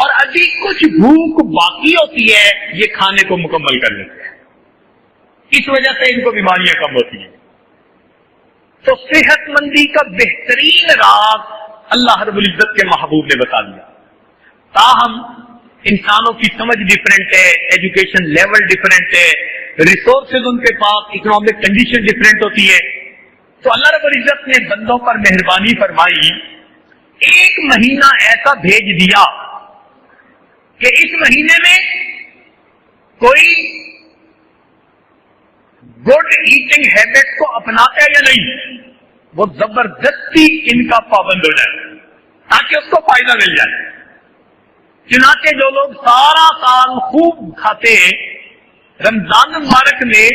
اور ابھی کچھ بھوک باقی ہوتی ہے یہ کھانے کو مکمل کر لیتے ہیں. اس وجہ سے ان کو بیماریاں کم ہوتی ہیں. تو صحت مندی کا بہترین راز اللہ رب العزت کے محبوب نے بتا دیا. تاہم انسانوں کی سمجھ ڈفرینٹ ہے، ایجوکیشن لیول ڈفرینٹ ہے، ریسورسز ان کے پاس، اکنامک کنڈیشن ڈفرینٹ ہوتی ہے. تو اللہ رب العزت نے بندوں پر مہربانی فرمائی، ایک مہینہ ایسا بھیج دیا کہ اس مہینے میں کوئی گڈ ایٹنگ ہیبٹ کو اپناتا ہے یا نہیں، وہ زبردستی ان کا پابند ہو جائے تاکہ اس کو فائدہ مل جائے. چنانچہ جو لوگ سارا سال خوب کھاتے ہیں، رمضان مبارک میں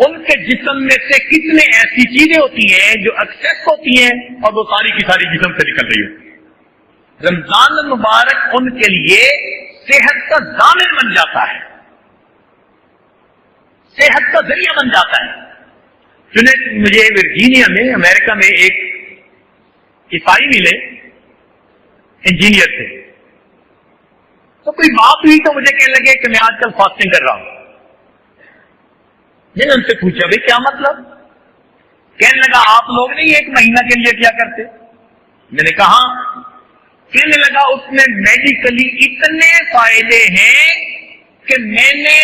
ان کے جسم میں سے کتنے ایسی چیزیں ہوتی ہیں جو ایکسیس ہوتی ہیں اور وہ ساری کی ساری جسم سے نکل رہی ہوتی ہیں. رمضان مبارک ان کے لیے صحت کا ضامن بن جاتا ہے، صحت کا ذریعہ بن جاتا ہے. مجھے ورجینیا میں امریکہ میں ایک عیسائی ملے، انجینئر تھے. تو کوئی بات ہوئی تو مجھے کہنے لگے کہ میں آج کل فاسٹنگ کر رہا ہوں. میں نے ان سے پوچھا بھائی کیا مطلب؟ کہنے لگا آپ لوگ نہیں ایک مہینہ کے لیے کیا کرتے؟ میں نے کہا. کہنے لگا اس میں میڈیکلی اتنے فائدے ہیں کہ میں نے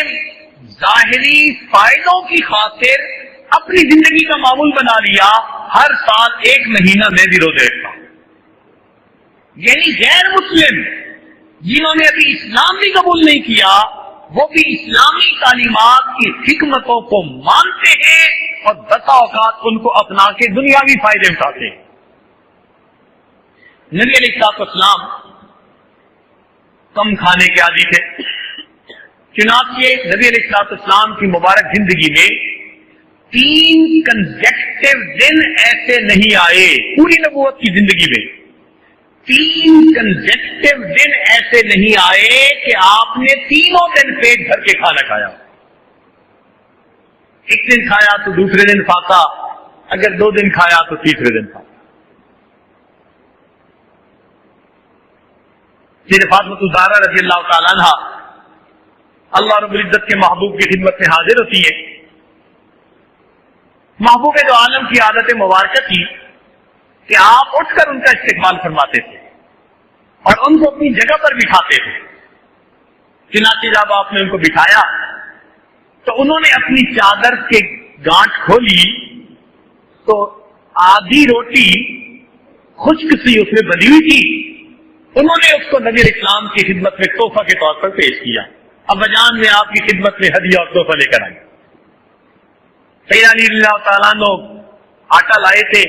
ظاہری فائدوں کی خاطر اپنی زندگی کا معمول بنا لیا، ہر سال ایک مہینہ میں بھی روزے رکھتا ہوں. یعنی غیر مسلم جنہوں نے ابھی اسلام بھی قبول نہیں کیا وہ بھی اسلامی تعلیمات کی حکمتوں کو مانتے ہیں اور بسا اوقات ان کو اپنا کے دنیاوی فائدے اٹھاتے ہیں. نبی علیہ السلام کم کھانے کے عادی تھے، چنانچہ نبی علیہ السلام کی مبارک زندگی میں 3 کنزیکٹیو دن ایسے نہیں آئے، پوری نبوت کی زندگی میں 3 کنزیکٹیو دن ایسے نہیں آئے کہ آپ نے تینوں دن پیٹ بھر کے کھانا کھایا. ایک دن کھایا تو دوسرے دن فاقہ، اگر 2 دن کھایا تو تیسرے دن فاقہ. سید فاطمہ الزہرا رضی اللہ تعالیٰ عنہ اللہ رب العزت کے محبوب کی خدمت میں حاضر ہوتی ہے. محبوب دو عالم کی عادت مبارکہ تھی کہ آپ اٹھ کر ان کا استقبال فرماتے تھے اور ان کو اپنی جگہ پر بٹھاتے تھے. چنانچہ جب آپ نے ان کو بٹھایا تو انہوں نے اپنی چادر کے گانٹھ کھولی تو آدھی روٹی خشک سی اس میں بنی ہوئی تھی. انہوں نے اس کو نبی اسلام کی خدمت میں تحفہ کے طور پر پیش کیا. ابا جان میں آپ کی خدمت میں ہدیہ اور تحفہ لے کر آئی. سیدنا علی اللہ تعالیٰ عنہ آٹا لائے تھے,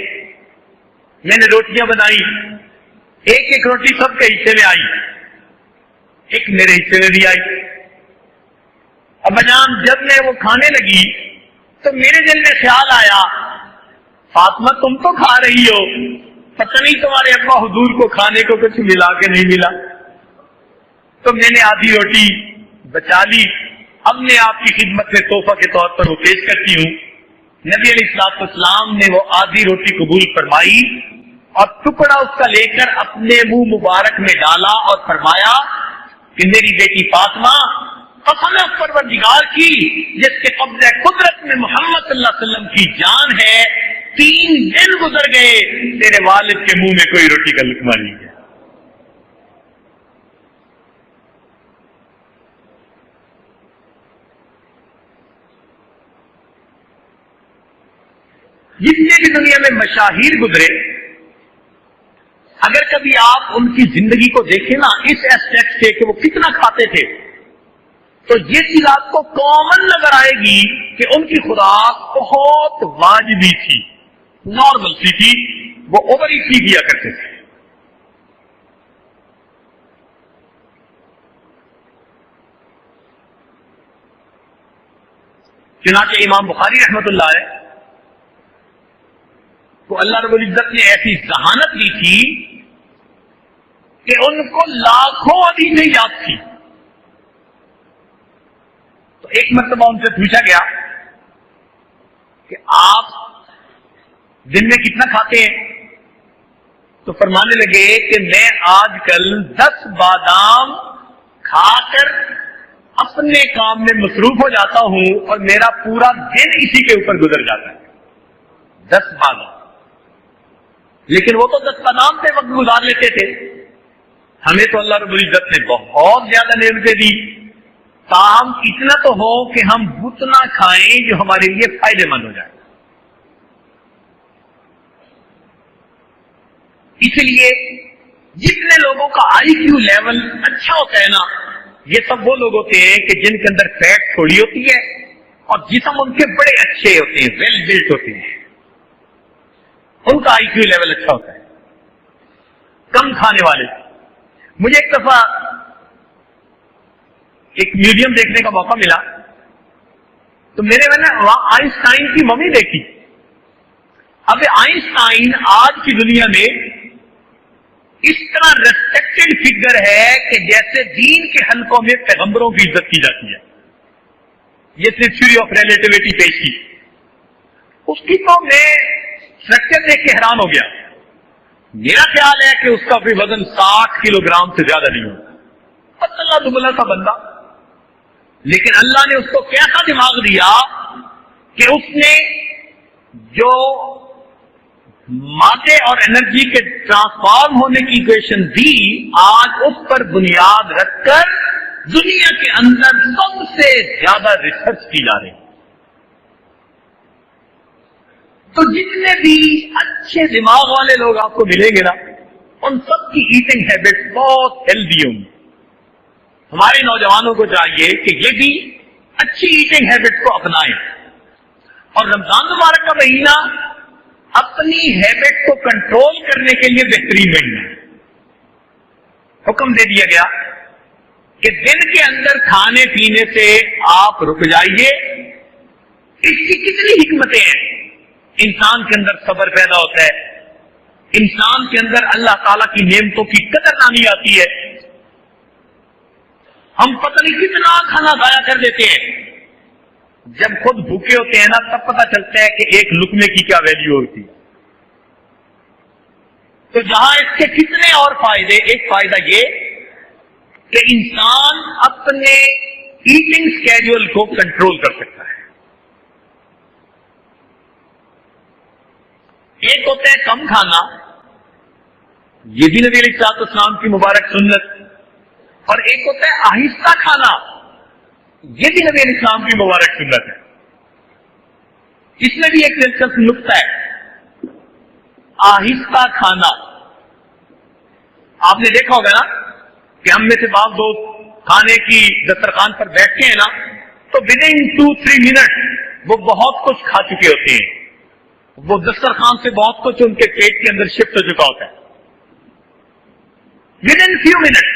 میں نے روٹیاں بنائی, ایک ایک روٹی سب کے حصے میں آئی, ایک میرے حصے میں بھی آئی. ابا جان جب میں وہ کھانے لگی تو میرے دل میں خیال آیا, فاطمہ تم تو کھا رہی ہو, پتہ نہیں تمہارے ابا حضور کو کھانے کو کچھ ملا کہ نہیں ملا. تو میں نے آدھی روٹی بچا لی, اب میں آپ کی خدمت میں تحفہ کے طور پر وہ پیش کرتی ہوں. نبی علیہ السلام نے وہ آدھی روٹی قبول فرمائی اور ٹکڑا اس کا لے کر اپنے منہ مبارک میں ڈالا اور فرمایا کہ میری بیٹی فاطمہ, قسم ہے پروردگار کی جس کے قبضہ قدرت میں محمد صلی اللہ علیہ وسلم کی جان ہے, 3 دن گزر گئے تیرے والد کے منہ میں کوئی روٹی کا لقمہ نہیں گیا. جتنے بھی دنیا میں مشاہیر گزرے, اگر کبھی آپ ان کی زندگی کو دیکھیں نا اس ایسپیکٹ سے کہ وہ کتنا کھاتے تھے, تو یہ چیز آپ کو کامن نظر آئے گی کہ ان کی خوراک بہت واجبی تھی, نارمل سی تھی, وہ اوور ایٹ کیا کرتے تھے. چنانچہ امام بخاری رحمۃ اللہ علیہ کو اللہ رب العزت نے ایسی ذہانت دی تھی کہ ان کو لاکھوں حدیثیں یاد تھی. تو ایک مرتبہ ان سے پوچھا گیا کہ آپ دن میں کتنا کھاتے ہیں؟ تو فرمانے لگے کہ میں آج کل 10 بادام کھا کر اپنے کام میں مصروف ہو جاتا ہوں اور میرا پورا دن اسی کے اوپر گزر جاتا ہے. 10 بادام, لیکن وہ تو 10 بادام پہ وقت گزار لیتے تھے. ہمیں تو اللہ رب العزت نے بہت زیادہ نعمتیں دی, تاہم اتنا تو ہو کہ ہم اتنا کھائیں جو ہمارے لیے فائدے مند ہو جائے. اس لیے جتنے لوگوں کا آئی کیو لیول اچھا ہوتا ہے نا, یہ سب وہ لوگ ہوتے ہیں کہ جن کے اندر فیٹ تھوڑی ہوتی ہے اور جسم ان کے بڑے اچھے ہوتے ہیں, ویل بلٹ ہوتے ہیں, ان کا آئی کیو لیول اچھا ہوتا ہے. کم کھانے والے. مجھے ایک دفعہ ایک میوزیم دیکھنے کا موقع ملا تو میں نے وہاں آئنسٹائن کی ممی دیکھی. اب آئنسٹائن آج کی دنیا میں اس طرح ریسپیکٹڈ فگر ہے کہ جیسے دین کے حلقوں میں پیغمبروں کی عزت کی جاتی ہے. یہ صرف تھیوری آف ریلیٹیوٹی پیش کی, اس کی تو میں اسٹرکچر دیکھ کے حیران ہو گیا. میرا خیال ہے کہ اس کا بھی وزن 60 کلو گرام سے زیادہ نہیں ہوتا, پتلا دبلا سا بندہ. لیکن اللہ نے اس کو کیسا دماغ دیا کہ اس نے جو مادے اور انرجی کے ٹرانسفارم ہونے کی ایکویشن دی, آج اس پر بنیاد رکھ کر دنیا کے اندر سب سے زیادہ ریسرچ کی جا رہی ہے. تو جتنے بھی اچھے دماغ والے لوگ آپ کو ملیں گے نا, ان سب کی ایٹنگ ہیبٹ بہت ہیلدی ہوں گی. ہمارے نوجوانوں کو چاہیے کہ یہ بھی اچھی ایٹنگ ہیبٹ کو اپنائیں, اور رمضان مبارک کا مہینہ اپنی ہیبٹ کو کنٹرول کرنے کے لیے بہترین مہینہ ہے. حکم دے دیا گیا کہ دن کے اندر کھانے پینے سے آپ رک جائیے. اس کی کتنی حکمتیں ہیں. انسان کے اندر صبر پیدا ہوتا ہے, انسان کے اندر اللہ تعالیٰ کی نعمتوں کی قدر نامی آتی ہے. ہم پتہ نہیں کتنا کھانا ضائع کر دیتے ہیں. جب خود بھوکے ہوتے ہیں نا تب پتہ چلتا ہے کہ ایک لقمے کی کیا ویلیو ہوتی ہے. تو جہاں اس کے کتنے اور فائدے, ایک فائدہ یہ کہ انسان اپنے ایٹنگ اسکیڈول کو کنٹرول کر سکتا ہے. ایک ہوتا ہے کم کھانا، یہ بھی نبی علیہ السلام کی مبارک سنت، اور ایک ہوتا ہے آہستہ کھانا، یہ بھی نبی علیہ السلام کی مبارک سنت ہے۔ اس میں بھی ایک دلچسپ نقطہ ہے، آہستہ کھانا۔ آپ نے دیکھا ہوگا نا کہ ہم میں سے بعض دوست کھانے کی دسترخوان پر بیٹھتے ہیں نا تو ودن 2-3 منٹ وہ بہت کچھ کھا چکے ہوتے ہیں، وہ دسترخوان سے بہت کچھ ان کے پیٹ کے اندر شفٹ ہو چکا ہوتا ہے ودن فیو منٹ،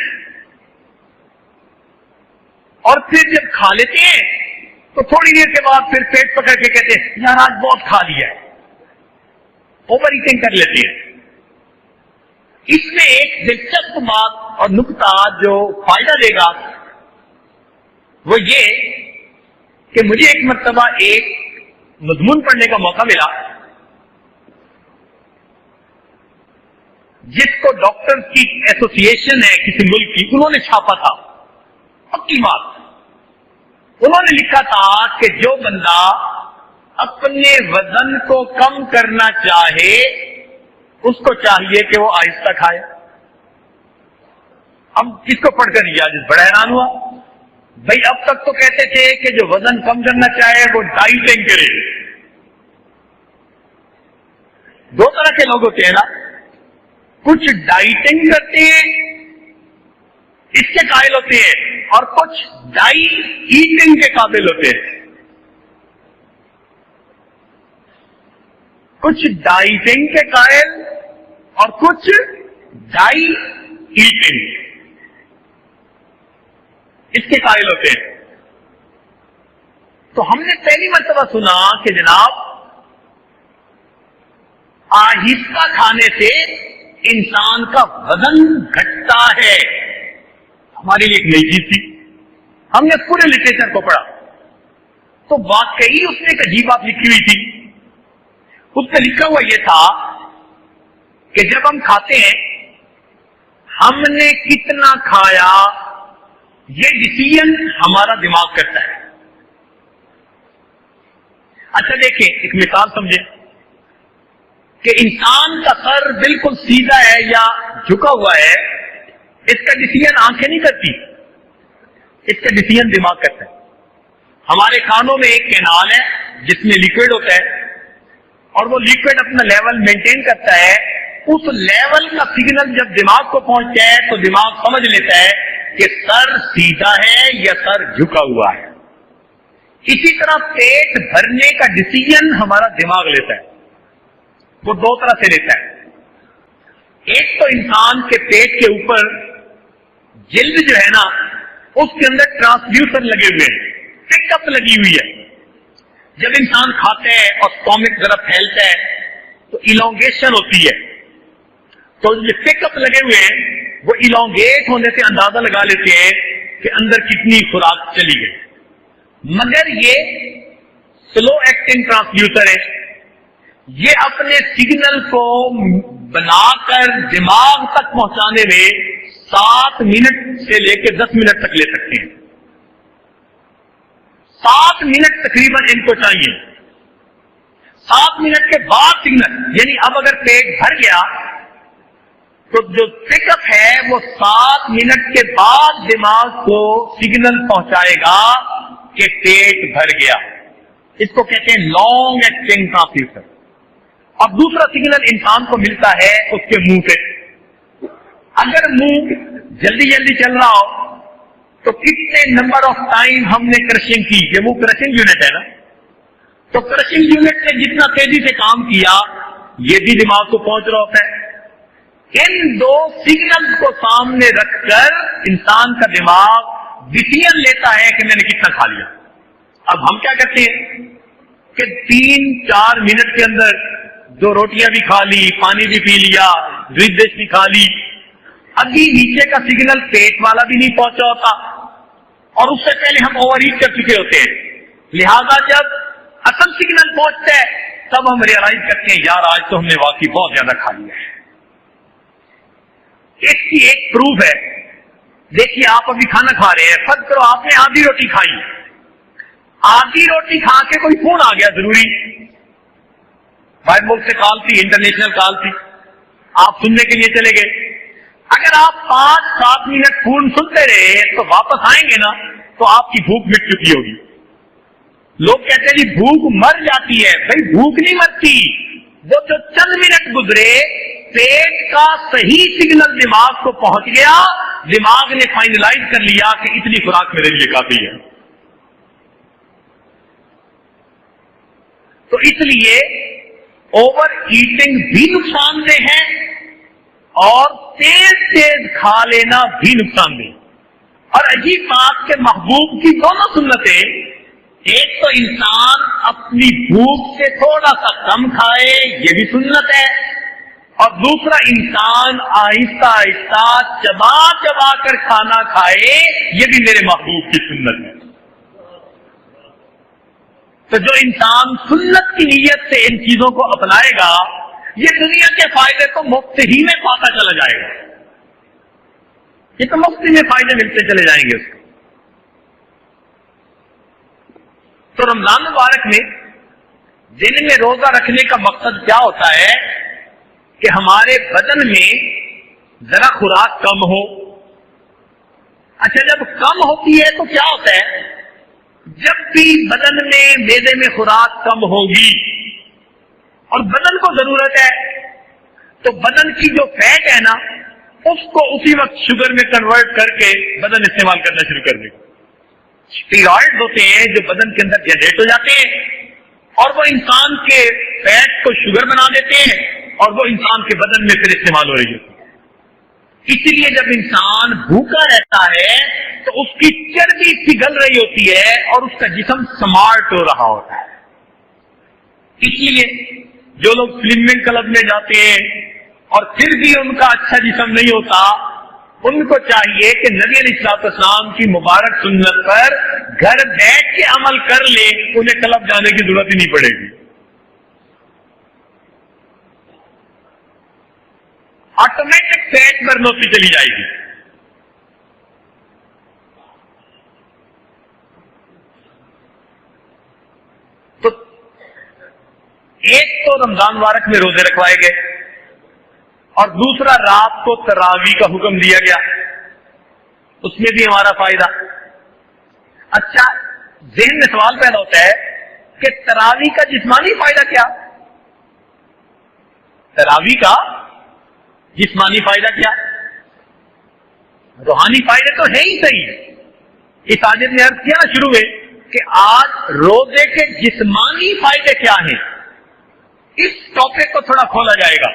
اور پھر جب کھا لیتے ہیں تو تھوڑی دیر کے بعد پھر پیٹ پکڑ کے کہتے ہیں یار آج بہت کھا لیا ہے، اوور ایٹنگ کر لیتے ہیں۔ اس میں ایک دلچسپ بات اور نقطہ جو فائدہ دے گا وہ یہ کہ مجھے ایک مرتبہ ایک مضمون پڑھنے کا موقع ملا جس کو ڈاکٹر کی ایسوسی ایشن ہے کسی ملک کی، انہوں نے چھاپا تھا، پکی بات۔ انہوں نے لکھا تھا کہ جو بندہ اپنے وزن کو کم کرنا چاہے اس کو چاہیے کہ وہ آہستہ کھائے۔ اب اس کو پڑھ کر یہ بڑا حیران ہوا، بھائی اب تک تو کہتے تھے کہ جو وزن کم کرنا چاہے وہ ڈائٹنگ کرے۔ دو طرح کے لوگ ہوتے ہیں نا، کچھ ڈائٹنگ کرتے ہیں اس کے قائل ہوتے ہیں اور کچھ ڈائی ایٹنگ کے قابل ہوتے ہیں۔ کچھ ڈائٹنگ کے قائل اور کچھ ڈائی ایٹنگ اس کے قائل ہوتے ہیں۔ تو ہم نے پہلی مرتبہ سنا کہ جناب آہستہ کھانے سے انسان کا وزن گھٹتا ہے، ہمارے لیے ایک نئی چیز تھی۔ ہم نے پورے لٹریچر کو پڑھا تو واقعی اس نے ایک عجیب بات لکھی ہوئی تھی۔ اس میں لکھا ہوا یہ تھا کہ جب ہم کھاتے ہیں ہم نے کتنا کھایا یہ ڈیسیژن ہمارا دماغ کرتا ہے۔ اچھا دیکھیں ایک مثال سمجھیں کہ انسان کا سر بالکل سیدھا ہے یا جھکا ہوا ہے، اس کا ڈیسیژن آنکھیں نہیں کرتی، اس کا ڈیسیژن دماغ کرتا ہے۔ ہمارے کانوں میں ایک کینال ہے جس میں لیکوڈ ہوتا ہے اور وہ لیکوڈ اپنا لیول مینٹین کرتا ہے، اس لیول کا سگنل جب دماغ کو پہنچتا ہے تو دماغ سمجھ لیتا ہے کہ سر سیدھا ہے یا سر جھکا ہوا ہے۔ اسی طرح پیٹ بھرنے کا ڈیسیژن ہمارا دماغ لیتا ہے، وہ دو طرح سے لیتا ہے۔ ایک تو انسان کے پیٹ کے اوپر جلد جو ہے نا اس کے اندر ٹرانسڈیوسر لگے ہوئے ہیں، پک اپ لگی ہوئی ہے۔ جب انسان کھاتا ہے اور اسٹومک ذرا پھیلتا ہے تو ایلونگیشن ہوتی ہے، تو یہ پک اپ لگے ہوئے ہیں وہ ایلونگیٹ ہونے سے اندازہ لگا لیتے ہیں کہ اندر کتنی خوراک چلی گئی۔ مگر یہ سلو ایکٹنگ ٹرانسڈیوسر ہے، یہ اپنے سگنل کو بنا کر دماغ تک پہنچانے میں 7 منٹ سے لے کے 10 منٹ تک لے سکتے ہیں۔ 7 منٹ تقریباً ان کو چاہیے۔ 7 منٹ کے بعد سگنل، یعنی اب اگر پیٹ بھر گیا تو جو پک اپ ہے وہ 7 منٹ کے بعد دماغ کو سگنل پہنچائے گا کہ پیٹ بھر گیا۔ اس کو کہتے ہیں لانگ ایکٹنگ ٹرانسڈیوسر۔ اب دوسرا سگنل انسان کو ملتا ہے اس کے منہ سے۔ اگر منہ جلدی جلدی چل رہا ہو تو کتنے نمبر آف ٹائم ہم نے کرشنگ کی، یہ منہ کرشنگ یونٹ ہے نا، تو کرشنگ یونٹ نے جتنا تیزی سے کام کیا یہ بھی دماغ کو پہنچ رہا ہوتا ہے۔ ان دو سگنلز کو سامنے رکھ کر انسان کا دماغ ڈیسیژن لیتا ہے کہ میں نے کتنا کھا لیا۔ اب ہم کیا کرتے ہیں کہ 3-4 منٹ کے اندر 2 روٹیاں بھی کھا لی، پانی بھی پی لیا، ڈرنک ڈش بھی کھا لی، ابھی نیچے کا سگنل پیٹ والا بھی نہیں پہنچا ہوتا اور اس سے پہلے ہم اوور ایٹ کر چکے ہوتے ہیں۔ لہذا جب اصل سگنل پہنچتا ہے تب ہم ریئلائز کرتے ہیں یار آج تو ہم نے واقعی بہت زیادہ کھا لیا ہے۔ اس کی ایک پروف ہے، دیکھیے آپ ابھی کھانا کھا رہے ہیں، فرض کرو آپ نے آدھی روٹی کھائی، آدھی روٹی کھا کے کوئی فون آ گیا ضروری، باہر ملک سے کال تھی، انٹرنیشنل کال تھی، آپ سننے کے لیے چلے گئے. اگر آپ 5-7 منٹ پورن سنتے رہے تو واپس آئیں گے نا تو آپ کی بھوک مٹ چکی ہوگی. لوگ کہتے ہیں جی بھوک مر جاتی ہے. بھائی بھوک نہیں مرتی، وہ جو چند منٹ گزرے پیٹ کا صحیح سگنل دماغ کو پہنچ گیا، دماغ نے فائنلائز کر لیا کہ اتنی خوراک میرے لیے کافی ہے. تو اس لیے اوور ایٹنگ بھی نقصان دہ ہے اور تیز تیز کھا لینا بھی نقصان دہ. اور عجیب بات کہ محبوب کی دونوں سنتیں، ایک تو انسان اپنی بھوک سے تھوڑا سا کم کھائے، یہ بھی سنت ہے، اور دوسرا انسان آہستہ آہستہ چبا چبا کر کھانا کھائے، یہ بھی میرے محبوب کی سنت ہے. تو جو انسان سنت کی نیت سے ان چیزوں کو اپنائے گا، یہ دنیا کے فائدے تو مفت ہی میں پاتا چلا جائے گا. یہ تو مفت میں فائدے ملتے چلے جائیں گے اس کو. تو رمضان مبارک میں دن میں روزہ رکھنے کا مقصد کیا ہوتا ہے کہ ہمارے بدن میں ذرا خوراک کم ہو. اچھا جب کم ہوتی ہے تو کیا ہوتا ہے؟ جب بھی بدن میں معدے میں خوراک کم ہوگی اور بدن کو ضرورت ہے تو بدن کی جو فیٹ ہے نا اس کو اسی وقت شوگر میں کنورٹ کر کے بدن استعمال کرنا شروع کر دے گا. اسٹیرائڈز ہوتے ہیں جو بدن کے اندر جنریٹ ہو جاتے ہیں اور وہ انسان کے فیٹ کو شوگر بنا دیتے ہیں اور وہ انسان کے بدن میں پھر استعمال ہو رہی ہوتی ہے. اسی لیے جب انسان بھوکا رہتا ہے تو اس کی چربی پگھل رہی ہوتی ہے اور اس کا جسم سمارٹ ہو رہا ہوتا ہے. اس لیے جو لوگ سلمنگ کلب میں جاتے ہیں اور پھر بھی ان کا اچھا جسم نہیں ہوتا، ان کو چاہیے کہ نبی علیہ الصلوۃ والسلام کی مبارک سنت پر گھر بیٹھ کے عمل کر لے، انہیں کلب جانے کی ضرورت ہی نہیں پڑے گی. آٹومیٹک فیٹ برن ہوتی چلی جائے گی. تو ایک تو رمضان مبارک میں روزے رکھوائے گئے اور دوسرا رات کو تراویح کا حکم دیا گیا، اس میں بھی ہمارا فائدہ. اچھا ذہن میں سوال پیدا ہوتا ہے کہ تراویح کا جسمانی فائدہ کیا؟ تراویح کا جسمانی فائدہ کیا؟ روحانی فائدے تو ہے ہی صحیح. اس آیت میں عرض کیا شروع میں کہ آج روزے کے جسمانی فائدے کیا ہیں، اس ٹاپک کو تھوڑا کھولا جائے گا.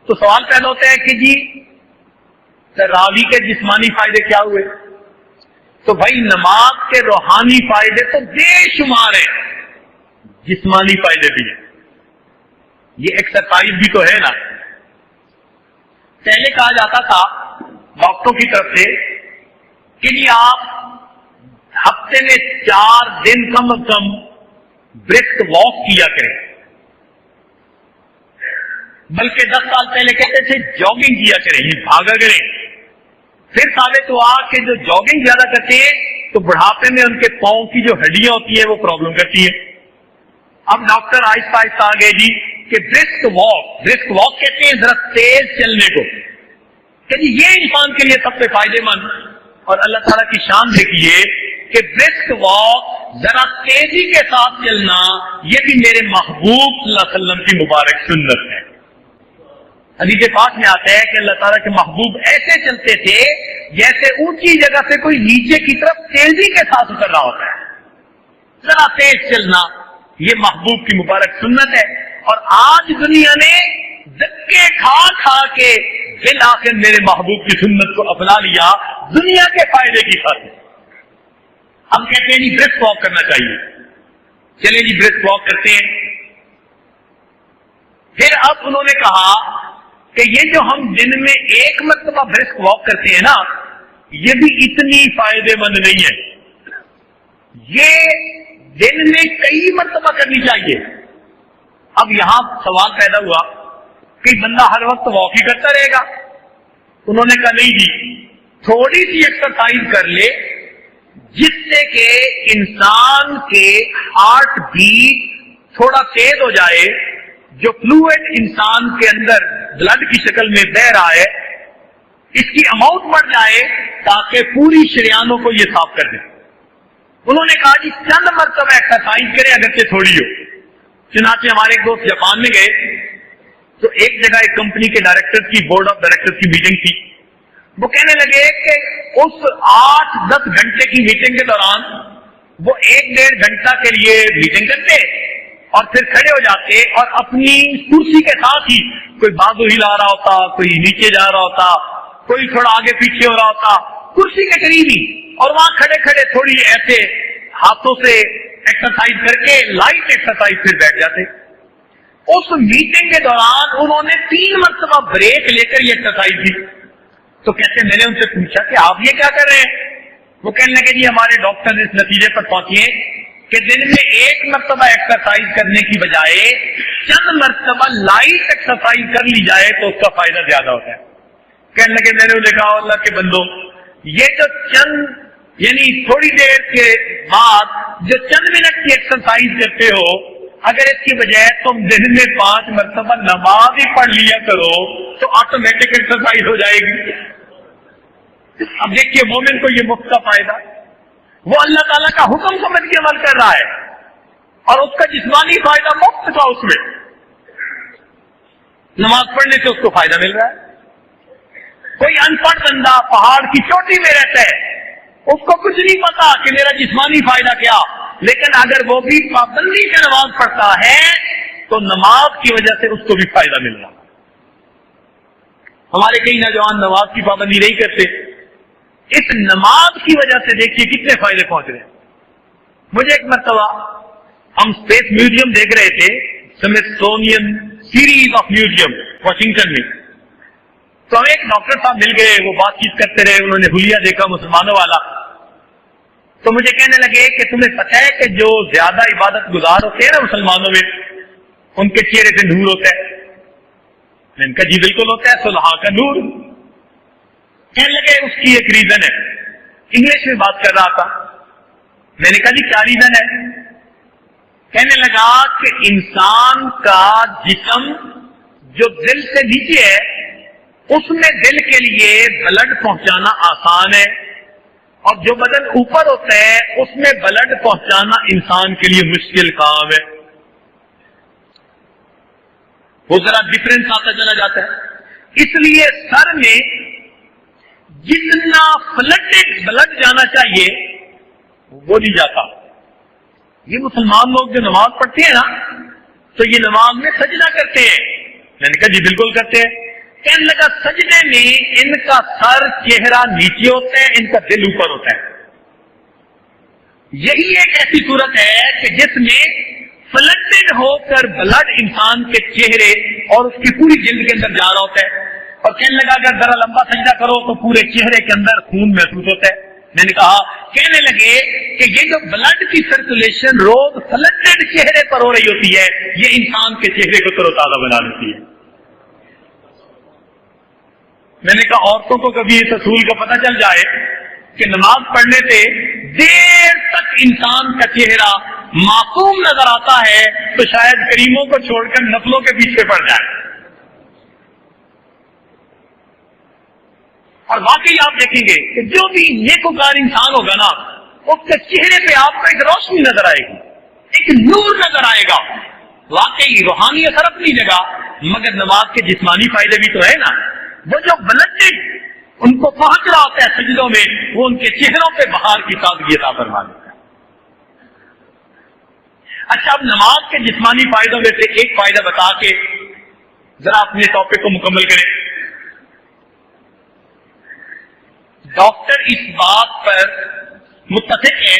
تو سوال پیدا ہوتا ہے کہ جی تراویح کے جسمانی فائدے کیا ہوئے؟ تو بھائی نماز کے روحانی فائدے تو بے شمار ہیں، جسمانی فائدے بھی ہیں. یہ ایکسرسائز بھی تو ہے نا. پہلے کہا جاتا تھا ڈاکٹروں کی طرف سے کہ جی آپ ہفتے میں 4 دن کم از کم برسک واک کیا کریں، بلکہ 10 سال پہلے کہتے تھے جاگنگ کیا کریں، یہ بھاگا کریں. پھر ثابت ہوا کہ جو جاگنگ زیادہ کرتے ہیں تو بڑھاپے میں ان کے پاؤں کی جو ہڈیاں ہوتی ہیں وہ پرابلم کرتی ہیں. اب ڈاکٹر آہستہ آہستہ آ گئے جی کہ برسک واک کہتے ہیں ذرا تیز چلنے کو، کہ جی یہ انسان کے لیے سب سے فائدے مند. اور اللہ تعالیٰ کی شان دیکھیے کہ برسک واک ذرا تیزی کے ساتھ چلنا یہ بھی میرے محبوب صلی اللہ علیہ وسلم کی مبارک سنت ہے. حدیث پاک میں آتا ہے کہ اللہ تعالیٰ کے محبوب ایسے چلتے تھے جیسے اونچی جگہ سے کوئی نیچے کی طرف تیزی کے ساتھ اتر رہا ہوتا ہے. ذرا تیز چلنا یہ محبوب کی مبارک سنت ہے. اور آج دنیا نے دھکے کھا کھا کے بالآخر میرے محبوب کی سنت کو اپنا لیا دنیا کے فائدے کی خاطر. ہم کہتے ہیں جی برسک واک کرنا چاہیے، چلیں جی برسک واک کرتے ہیں. پھر اب انہوں نے کہا کہ یہ جو ہم دن میں ایک مرتبہ برسک واک کرتے ہیں نا یہ بھی اتنی فائدے مند نہیں ہے، یہ دن میں کئی مرتبہ کرنی چاہیے. اب یہاں سوال پیدا ہوا کہ بندہ ہر وقت واک ہی کرتا رہے گا. انہوں نے کہا نہیں جی تھوڑی سی ایکسرسائز کر لے جس سے کہ انسان کے ہارٹ بیٹ تھوڑا تیز ہو جائے، جو فلوئڈ انسان کے اندر بلڈ کی شکل میں بہ رہا ہے اس کی اماؤنٹ بڑھ جائے تاکہ پوری شریانوں کو یہ صاف کر دے۔ انہوں نے کہا جی چند مرتبہ ایکسرسائز کریں اگرچہ تھوڑی ہو۔ چنانچہ ہمارے ایک دوست جاپان میں گئے تو ایک جگہ ایک کمپنی کے ڈائریکٹر کی بورڈ آف ڈائریکٹر کی میٹنگ تھی۔ وہ کہنے لگے کہ اس 8-10 گھنٹے کی میٹنگ کے دوران وہ 1-1.5 گھنٹہ کے لیے میٹنگ کرتے اور پھر کھڑے ہو جاتے اور اپنی کرسی کے ساتھ ہی کوئی بازو ہلا رہا ہوتا، کوئی نیچے جا رہا ہوتا، کوئی تھوڑا آگے پیچھے ہو رہا ہوتا، کرسی کے قریب ہی، اور وہاں کھڑے کھڑے تھوڑی ایسے ہاتھوں سے ایکسرسائز کر کے لائٹ ایکسرسائز پھر بیٹھ جاتے۔ اس میٹنگ کے دوران انہوں نے 3 مرتبہ بریک لے کر یہ ایکسرسائز کی۔ تو کہتے میں نے ان سے پوچھا کہ آپ یہ کیا کر رہے ہیں؟ وہ کہنے لگے جی ہمارے ڈاکٹر اس نتیجے پر پہنچے کہ دن میں 1 مرتبہ ایکسرسائز کرنے کی بجائے چند مرتبہ لائٹ ایکسرسائز کر لی جائے تو اس کا فائدہ زیادہ ہوتا ہے۔ کہنے لگے میں نے کہا اللہ کے بندو، یہ جو چند یعنی تھوڑی دیر کے بعد جو چند منٹ کی ایکسرسائز کرتے ہو، اگر اس کی بجائے تم دن میں 5 مرتبہ نماز ہی پڑھ لیا کرو تو آٹومیٹک ایکسرسائز ہو جائے گی۔ اب دیکھیے مومن کو یہ مفت کا فائدہ، وہ اللہ تعالیٰ کا حکم سمجھ کے عمل کر رہا ہے اور اس کا جسمانی فائدہ مفت کا، اس میں نماز پڑھنے سے اس کو فائدہ مل رہا ہے۔ کوئی ان پڑھ بندہ پہاڑ کی چوٹی میں رہتا ہے، اس کو کچھ نہیں پتا کہ میرا جسمانی فائدہ کیا، لیکن اگر وہ بھی پابندی سے نماز پڑھتا ہے تو نماز کی وجہ سے اس کو بھی فائدہ مل رہا۔ ہمارے کئی نوجوان نماز کی پابندی نہیں کرتے، اس نماز کی وجہ سے دیکھیے کتنے فائدے پہنچ رہے ہیں۔ مجھے ایک مرتبہ ہم اسپیس میوزیم دیکھ رہے تھے، Smithsonian series of museum Washington میں، تو ہم ایک ڈاکٹر صاحب مل گئے، وہ بات چیت کرتے رہے، انہوں نے حلیہ دیکھا مسلمانوں والا، تو مجھے کہنے لگے کہ تمہیں پتہ ہے کہ جو زیادہ عبادت گزار ہوتے ہیں نا مسلمانوں میں، ان کے چہرے پہ نور ہوتا ہے؟ میں نے کہا جی بالکل ہوتا ہے، صلحاء کا نور۔ کہنے لگے اس کی ایک ریزن ہے، انگلش میں بات کر رہا تھا، میں نے کہا جی کیا ریزن ہے؟ کہنے لگا کہ انسان کا جسم جو دل سے نیچے ہے اس میں دل کے لیے بلڈ پہنچانا آسان ہے، اور جو بدن اوپر ہوتا ہے اس میں بلڈ پہنچانا انسان کے لیے مشکل کام ہے۔ وہ ذرا ڈفرینس آتا چلا جاتا ہے، اس لیے سر میں جتنا فلڈڈ بلڈ جانا چاہیے وہ نہیں جاتا۔ یہ مسلمان لوگ جو نماز پڑھتے ہیں نا تو یہ نماز میں سجدہ کرتے ہیں، میں نے کہا جی بالکل کرتے ہیں۔ کہنے لگا سجدے میں ان کا سر چہرہ نیچے ہوتا ہے، ان کا دل اوپر ہوتا ہے۔ یہی ایک ایسی صورت ہے کہ جس میں فلڈڈ ہو کر بلڈ انسان کے چہرے اور اس کی پوری جلد کے اندر جا رہا ہوتا ہے، اور کہنے لگا اگر ذرا لمبا سجدہ کرو تو پورے چہرے کے اندر خون محسوس ہوتا ہے۔ میں نے کہا، کہنے لگے کہ یہ جو بلڈ کی سرکولیشن روز فلڈڈ چہرے پر ہو رہی ہوتی ہے، یہ انسان کے چہرے کو تر و تازہ بنا دیتی ہے۔ میں نے کہا عورتوں کو کبھی اس اصول کا پتہ چل جائے کہ نماز پڑھنے سے دیر تک انسان کا چہرہ معصوم نظر آتا ہے تو شاید کریموں کو چھوڑ کر نسلوں کے پیچھے پڑ جائے۔ اور واقعی آپ دیکھیں گے کہ جو بھی نیکوکار انسان ہوگا نا، اس کے چہرے پہ آپ کو ایک روشنی نظر آئے گی، ایک نور نظر آئے گا۔ واقعی روحانی اثر اپنی جگہ، مگر نماز کے جسمانی فائدے بھی تو ہے نا۔ وہ جو بلڈڈ ان کو پہنچ رہا ہوتا ہے سجدوں میں، وہ ان کے چہروں پہ بہار کی تازگی عطا فرما دیتا ہے۔ اچھا، اب نماز کے جسمانی فائدوں میں سے ایک فائدہ بتا کے ذرا اپنے ٹاپک کو مکمل کریں۔ ڈاکٹر اس بات پر متفق ہے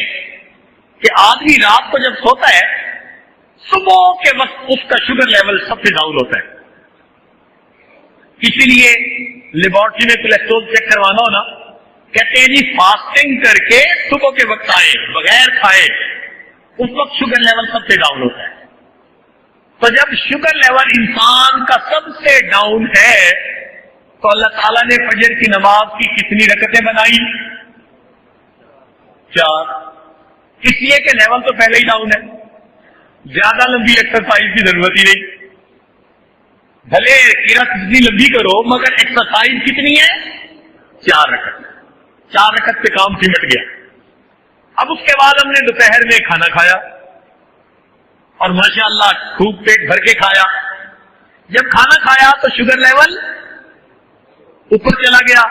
کہ آدمی رات کو جب سوتا ہے صبح کے وقت اس کا شوگر لیول سب سے ڈاؤن ہوتا ہے۔ اسی لیے لیبارٹری میں کولیسٹرول چیک کروانا ہونا، کہتے ہیں جی فاسٹنگ کر کے صبح کے وقت آئے بغیر کھائے، اس وقت شوگر لیول سب سے ڈاؤن ہوتا ہے۔ تو جب شوگر لیول انسان کا سب سے ڈاؤن ہے تو اللہ تعالیٰ نے فجر کی نماز کی کتنی رکعتیں بنائی؟ 4، اس لیے کہ لیول تو پہلے ہی ڈاؤن ہے۔ زیادہ لمبی ایکسرسائز کی ضرورت ہی نہیں، بھلے قرات کتنی لمبی کرو مگر ایکسرسائز کتنی ہے؟ 4 رکعت، 4 رکعت پہ کام سمٹ گیا۔ اب اس کے بعد ہم نے دوپہر میں کھانا کھایا اور ماشاءاللہ خوب پیٹ بھر کے کھایا۔ جب کھانا کھایا تو شوگر لیول اوپر چلا گیا،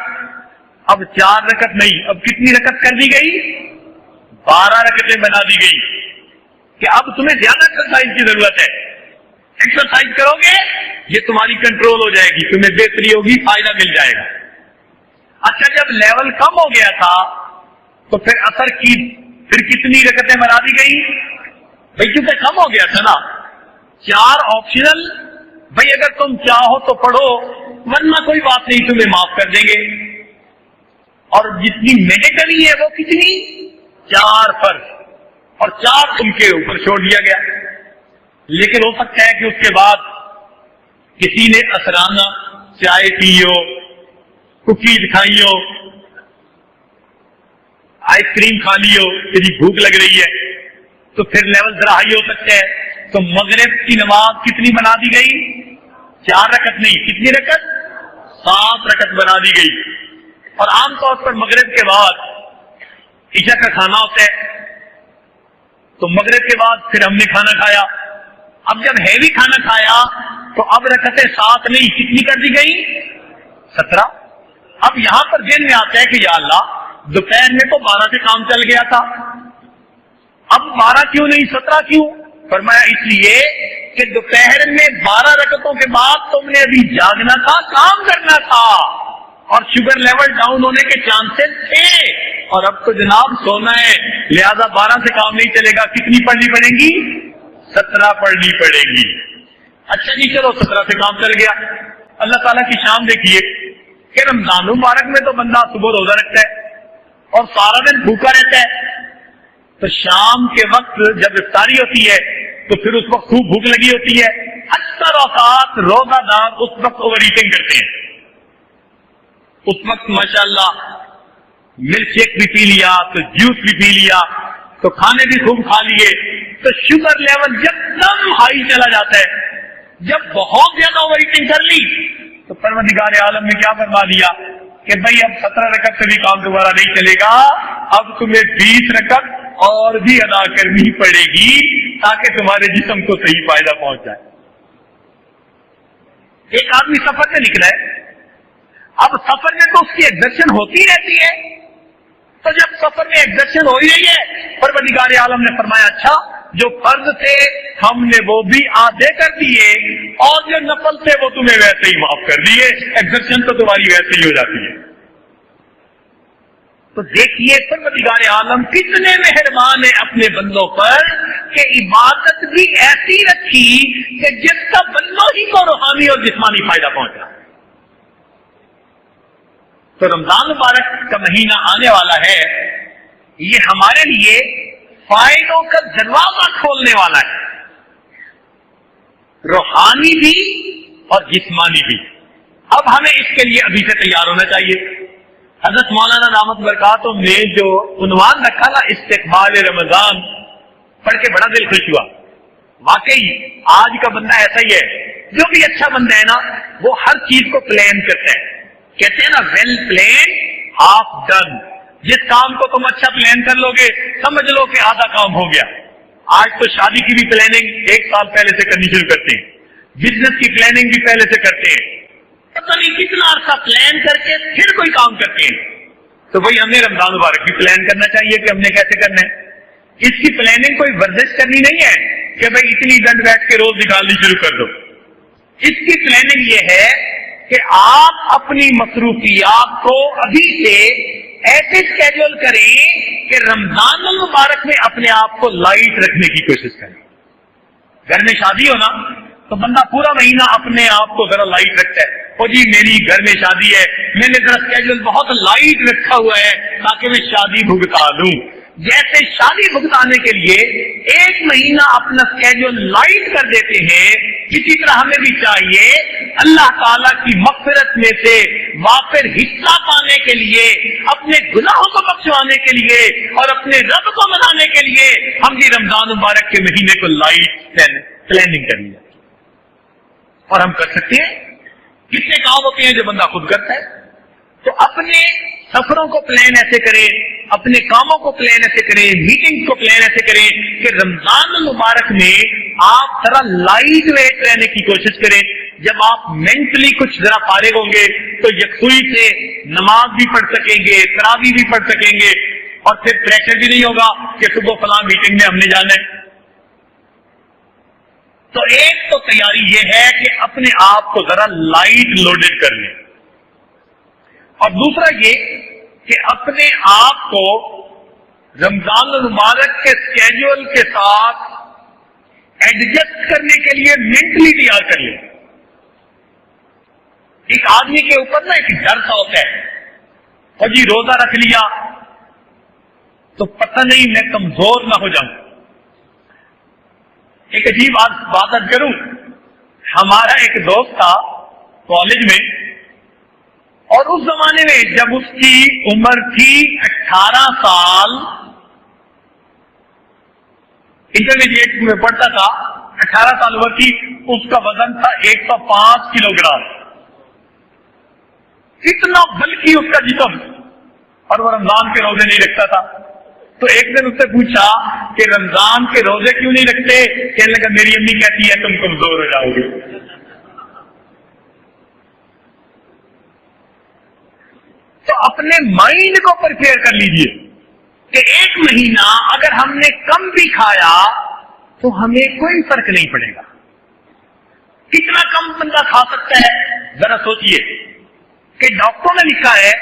اب 4 رکعت نہیں، اب کتنی رکعت کر دی گئی؟ 12 رکعتیں بنا دی گئی کہ اب تمہیں زیادہ ایکسرسائز کی ضرورت ہے، ایکسرسائز کرو گے یہ تمہاری کنٹرول ہو جائے گی، تمہیں بہتری ہوگی، فائدہ مل جائے گا۔ اچھا جب لیول کم ہو گیا تھا تو پھر اثر کی پھر کتنی رکعتیں بنا دی گئی؟ بھائی کیونکہ کم ہو گیا تھا نا، 4 آپشنل، بھائی اگر تم چاہو تو پڑھو ورنہ کوئی بات نہیں، تمہیں معاف کر دیں گے۔ اور جتنی میڈیکلی ہے وہ کتنی؟ 4 فرض اور 4 ان کے اوپر چھوڑ دیا گیا۔ لیکن ہو سکتا ہے کہ اس کے بعد کسی نے اثرانہ چائے پی ہو، کوکیز کھائی ہو، آئس کریم کھا لی ہو، کسی بھوک لگ رہی ہے تو پھر لیول ذرا ہائی ہو سکتا ہے۔ تو مغرب کی نماز کتنی بنا دی گئی؟ 4 رکعت نہیں، کتنی رکعت؟ 7 رکعت بنا دی گئی۔ اور عام طور پر مغرب کے بعد عشاء کا کھانا ہوتا ہے، تو مغرب کے بعد پھر ہم نے کھانا کھایا۔ اب جب ہیوی کھانا کھایا تو اب رکعتیں 7 نہیں، کتنی کر دی گئی؟ 17۔ اب یہاں پر ذہن میں آتا ہے کہ یا اللہ دوپہر میں تو 12 سے کام چل گیا تھا، اب 12 کیوں نہیں 17 کیوں؟ فرمایا اس لیے کہ دوپہر میں 12 رکعتوں کے بعد تم نے ابھی جاگنا تھا، کام کرنا تھا اور شوگر لیول ڈاؤن ہونے کے چانسز تھے، اور اب تو جناب سونا ہے، لہذا 12 سے کام نہیں چلے گا، کتنی پڑھنی پڑے گی؟ 17 پڑھنی پڑے گی۔ اچھا جی چلو 17 سے کام چل گیا۔ اللہ تعالیٰ کی شان دیکھیے کہ رمضان مبارک میں تو بندہ صبح روزہ رکھتا ہے اور سارا دن بھوکا رہتا ہے، تو شام کے وقت جب افطاری ہوتی ہے تو پھر اس وقت خوب بھوک لگی ہوتی ہے۔ اکثر اوقات روزہ دار اس وقت اوور ایٹنگ کرتے ہیں، اس وقت ماشاءاللہ ملک شیک بھی پی لیا تو جوس بھی پی لیا تو کھانے بھی خوب کھا لیے، تو شوگر لیول جب دم ہائی چلا جاتا ہے۔ جب بہت زیادہ اوور ایٹنگ کر لی تو پروردگار عالم نے کیا فرما دیا کہ بھائی اب 17 رکعت سے بھی کام دوبارہ نہیں چلے گا، اب تمہیں 20 رکعت اور بھی ادا کرنی پڑے گی تاکہ تمہارے جسم کو صحیح فائدہ پہنچ جائے۔ ایک آدمی سفر سے نکلا ہے، اب سفر میں تو اس کی ایگزرشن ہوتی رہتی ہے، تو جب سفر میں ایگزرشن ہو ہی رہی ہے، پروردگار عالم نے فرمایا اچھا جو فرض تھے ہم نے وہ بھی آدھے کر دیے اور جو نفل تھے وہ تمہیں ویسے ہی معاف کر دیے، ایگزرشن تو تمہاری ویسے ہی ہو جاتی ہے۔ تو دیکھیے پروردگار عالم کتنے مہربان ہیں اپنے بندوں پر کہ عبادت بھی ایسی رکھی کہ جس کا بندوں ہی کو روحانی اور جسمانی فائدہ پہنچا۔ تو رمضان مبارک کا مہینہ آنے والا ہے، یہ ہمارے لیے فائدوں کا دروازہ کھولنے والا ہے، روحانی بھی اور جسمانی بھی۔ اب ہمیں اس کے لیے ابھی سے تیار ہونا چاہیے۔ حضرت مولانا دامت برکاتہم نے جو عنوان رکھا نا استقبال رمضان، پڑھ کے بڑا دل خوش ہوا۔ واقعی آج کا بندہ ایسا ہی ہے، جو بھی اچھا بندہ ہے نا وہ ہر چیز کو پلان کرتا ہے، کہتے ہیں نا ویل پلان ہاف ڈن۔ جس کام کو تم اچھا پلان کر لو گے سمجھ لو کہ آدھا کام ہو گیا۔ آج تو شادی کی بھی پلاننگ 1 سال پہلے سے کرنی شروع کرتے ہیں، بزنس کی پلاننگ بھی پہلے سے کرتے ہیں، پتہ نہیں کتنا عرصہ پلان کر کے پھر کوئی کام کرتے ہیں۔ تو وہی ہمیں رمضان مبارک بھی پلان کرنا چاہیے کہ ہم نے کیسے کرنا ہے۔ اس کی پلاننگ کوئی ورزش کرنی نہیں ہے کہ بھائی اتنی گھنٹ بیٹھ کے روز نکالنی شروع کر دو۔ اس کی پلاننگ یہ ہے کہ آپ اپنی مصروفیات کو ابھی سے ایسے اسکیڈول کریں کہ رمضان المبارک میں اپنے آپ کو لائٹ رکھنے کی کوشش کریں۔ گھر میں شادی ہونا تو بندہ پورا مہینہ اپنے آپ کو ذرا لائٹ رکھتا ہے، او جی میری گھر میں شادی ہے، میں نے ذرا اسکیڈول بہت لائٹ رکھا ہوا ہے تاکہ میں شادی بھگتا لوں۔ جیسے شادی بھگتانے کے لیے ایک مہینہ اپنا اسکیڈول لائٹ کر دیتے ہیں، اسی طرح ہمیں بھی چاہیے اللہ تعالیٰ کی مغفرت میں سے وافر حصہ پانے کے لیے، اپنے گناہوں کو بخشوانے کے لیے اور اپنے رب کو منانے کے لیے ہم بھی رمضان مبارک کے مہینے کو لائٹ پلاننگ کرنی ہے۔ اور ہم کر سکتے ہیں، کتنے کام ہوتے ہیں جو بندہ خود کرتا ہے، تو اپنے سفروں کو پلان ایسے کریں، اپنے کاموں کو پلان ایسے کریں، میٹنگ کو پلان ایسے کریں کہ رمضان المبارک میں آپ ذرا لائٹ ویٹ رہنے کی کوشش کریں۔ جب آپ مینٹلی کچھ ذرا فارغ ہوں گے تو یکسوئی سے نماز بھی پڑھ سکیں گے، تراویح بھی پڑھ سکیں گے، اور پھر پریشر بھی نہیں ہوگا کہ صبح فلاں میٹنگ میں ہم نے جانا ہے۔ تو ایک تو تیاری یہ ہے کہ اپنے آپ کو ذرا لائٹ لوڈڈ کر لیں، اور دوسرا یہ کہ اپنے آپ کو رمضان المبارک کے اسکیڈول کے ساتھ ایڈجسٹ کرنے کے لیے مینٹلی تیار کر لیں۔ ایک آدمی کے اوپر نا ایک ڈر سا ہوتا ہے، اور جی روزہ رکھ لیا تو پتہ نہیں میں کمزور نہ ہو جاؤں۔ ایک عجیب بات کروں، ہمارا ایک دوست تھا کالج میں، اور اس زمانے میں جب اس کی عمر تھی 18 سال، انٹرمیڈیٹ میں پڑھتا تھا، 18 سال عمر کی، اس کا وزن تھا 105 کلو گرام، اتنا بلکی اس کا جسم، اور وہ رمضان کے روزے نہیں رکھتا تھا۔ تو ایک دن اس سے پوچھا کہ رمضان کے روزے کیوں نہیں رکھتے؟ کہنے لگا میری امی کہتی ہے تم کمزور ہو جاؤ گے۔ تو اپنے مائنڈ کو پریپیئر کر لیجئے کہ ایک مہینہ اگر ہم نے کم بھی کھایا تو ہمیں کوئی فرق نہیں پڑے گا۔ کتنا کم بندہ کھا سکتا ہے؟ ذرا سوچئے کہ ڈاکٹروں نے لکھا ہے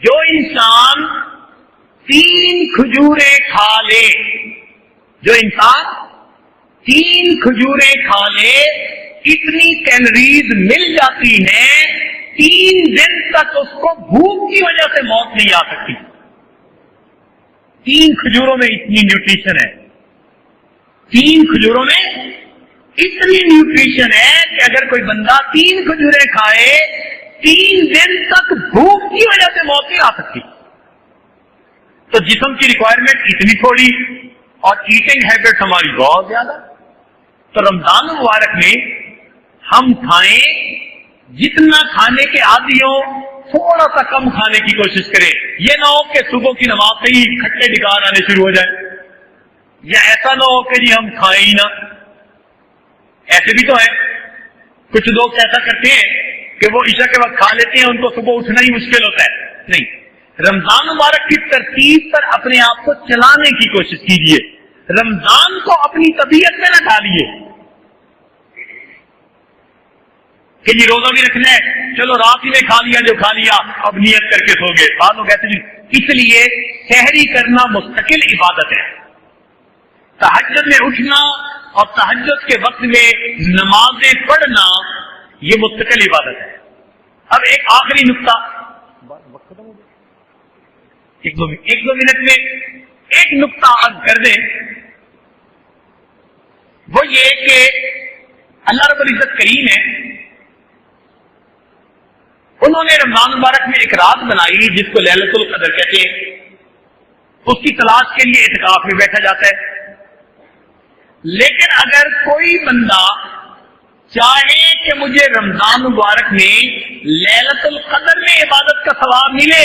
جو انسان 3 کھجوریں کھا لے، جو انسان 3 کھجوریں کھا لے، اتنی کیلوریز مل جاتی ہیں 3 دن تک اس کو بھوک کی وجہ سے موت نہیں آ سکتی۔ 3 کھجوروں میں اتنی نیوٹریشن ہے، 3 کھجوروں میں اتنی نیوٹریشن ہے کہ اگر کوئی بندہ 3 کھجوریں کھائے 3 دن تک بھوک کی وجہ سے موت نہیں آ سکتی۔ تو جسم کی ریکوائرمنٹ اتنی تھوڑی اور ایٹنگ ہیبٹ ہماری بہت زیادہ۔ تو رمضان مبارک میں ہم کھائیں، جتنا کھانے کے عادی ہوں تھوڑا سا کم کھانے کی کوشش کریں۔ یہ نہ ہو کہ صبح کی نماز سے ہی کھٹے ڈکار آنے شروع ہو جائیں، یا ایسا نہ ہو کہ جی ہم کھائیں ہی نہ۔ ایسے بھی تو ہیں کچھ لوگ ایسا کرتے ہیں کہ وہ عشاء کے وقت کھا لیتے ہیں، ان کو صبح اٹھنا ہی مشکل ہوتا ہے۔ نہیں، رمضان مبارک کی ترتیب پر اپنے آپ کو چلانے کی کوشش کیجیے، رمضان کو اپنی طبیعت میں نہ ڈالیے کہ جی روزہ بھی رکھنا ہے، چلو رات ہی میں کھا لیا جو کھا لیا، اب نیت کر کے سو گئے۔ بعض لوگ ایسے نہیں۔ اس لیے سحری کرنا مستقل عبادت ہے، تہجد میں اٹھنا اور تہجد کے وقت میں نمازیں پڑھنا یہ مستقل عبادت ہے۔ اب ایک آخری نقطہ، ایک دو منٹ میں ایک نقطہ عرض کر دیں، وہ یہ کہ اللہ رب العزت کریم ہے، انہوں نے رمضان مبارک میں ایک رات بنائی جس کو لیلۃ القدر کہتے ہیں، اس کی تلاش کے لیے اعتکاف میں بیٹھا جاتا ہے۔ لیکن اگر کوئی بندہ چاہے کہ مجھے رمضان مبارک میں لیلۃ القدر میں عبادت کا ثواب ملے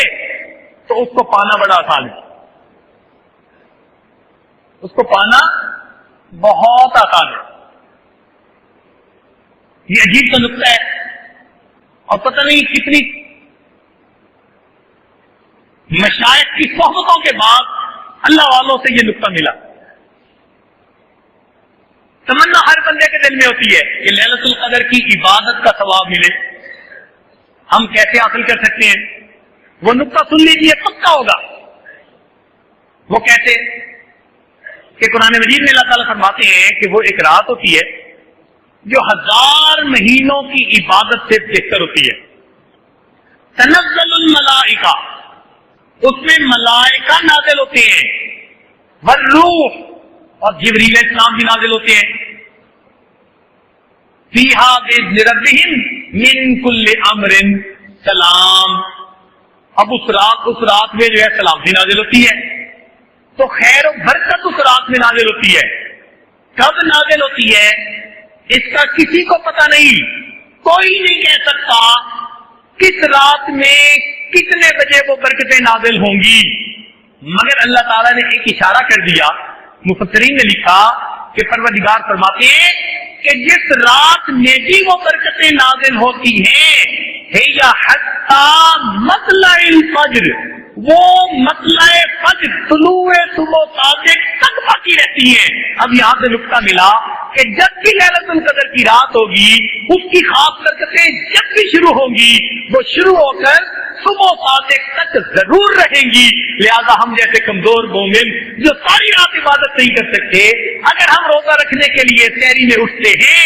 تو اس کو پانا بڑا آسان ہے، اس کو پانا بہت آسان ہے۔ یہ عجیب کا نقطہ ہے، اور پتہ نہیں کتنی مشائخ کی صحبتوں کے بعد اللہ والوں سے یہ نقطہ ملا۔ تمنا ہر بندے کے دل میں ہوتی ہے کہ لیلۃ القدر کی عبادت کا ثواب ملے۔ ہم کیسے حاصل کر سکتے ہیں؟ وہ نقطہ سن لیجیے، پکا ہوگا۔ وہ کہتے کہ قرآن مجید میں اللہ تعالیٰ فرماتے ہیں کہ وہ ایک رات ہوتی ہے جو 1000 مہینوں کی عبادت سے بہتر ہوتی ہے۔ تنزل الملائکہ، اس میں ملائکہ نازل ہوتے ہیں، والروح، اور جبریل السلام بھی نازل ہوتے ہیں. فیہا بإذن ربہم من کل امر سلام. اب اس رات میں جو ہے سلامتی نازل ہوتی ہے. تو خیر و برکت اس رات میں نازل ہوتی ہے. کب نازل ہوتی ہے اس کا کسی کو پتہ نہیں. کوئی نہیں کہہ سکتا کس رات میں کتنے بجے وہ برکتیں نازل ہوں گی، مگر اللہ تعالیٰ نے ایک اشارہ کر دیا. مفسرین نے لکھا کہ پروردگار فرماتے ہیں کہ جس رات میں بھی وہ برکتیں نازل ہوتی ہیں یا حتی مطلع الفجر، وہ مطلع فجر طلوع صبح صادق تک باقی رہتی ہیں. اب یہاں سے نقطہ ملا کہ جب بھی لیلۃ القدر کی رات ہوگی اس کی خاص برکتیں جب بھی شروع ہوں گی وہ شروع ہو کر صبح صادق تک ضرور رہیں گی. لہذا ہم جیسے کمزور مومن جو ساری رات عبادت نہیں کر سکتے، اگر ہم روزہ رکھنے کے لیے سحری میں اٹھتے ہیں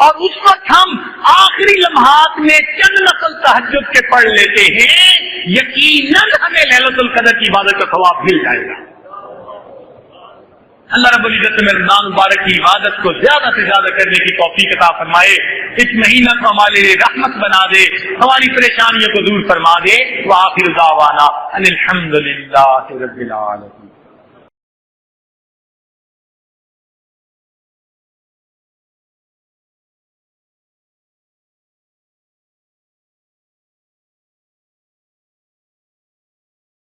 اور اس وقت ہم آخری لمحات میں چند نفل تہجد کے پڑھ لیتے ہیں، یقیناً ہمیں لیلۃ القدر کی عبادت کا ثواب مل جائے گا. اللہ رب العزت میں رمضان مبارک کی عبادت کو زیادہ سے زیادہ کرنے کی توفیق عطا فرمائے. اس مہینہ کو ہمارے لیے رحمت بنا دے، ہماری پریشانیوں کو دور فرما دے. وآخر دعوانا ان الحمد للہ رب العالمین.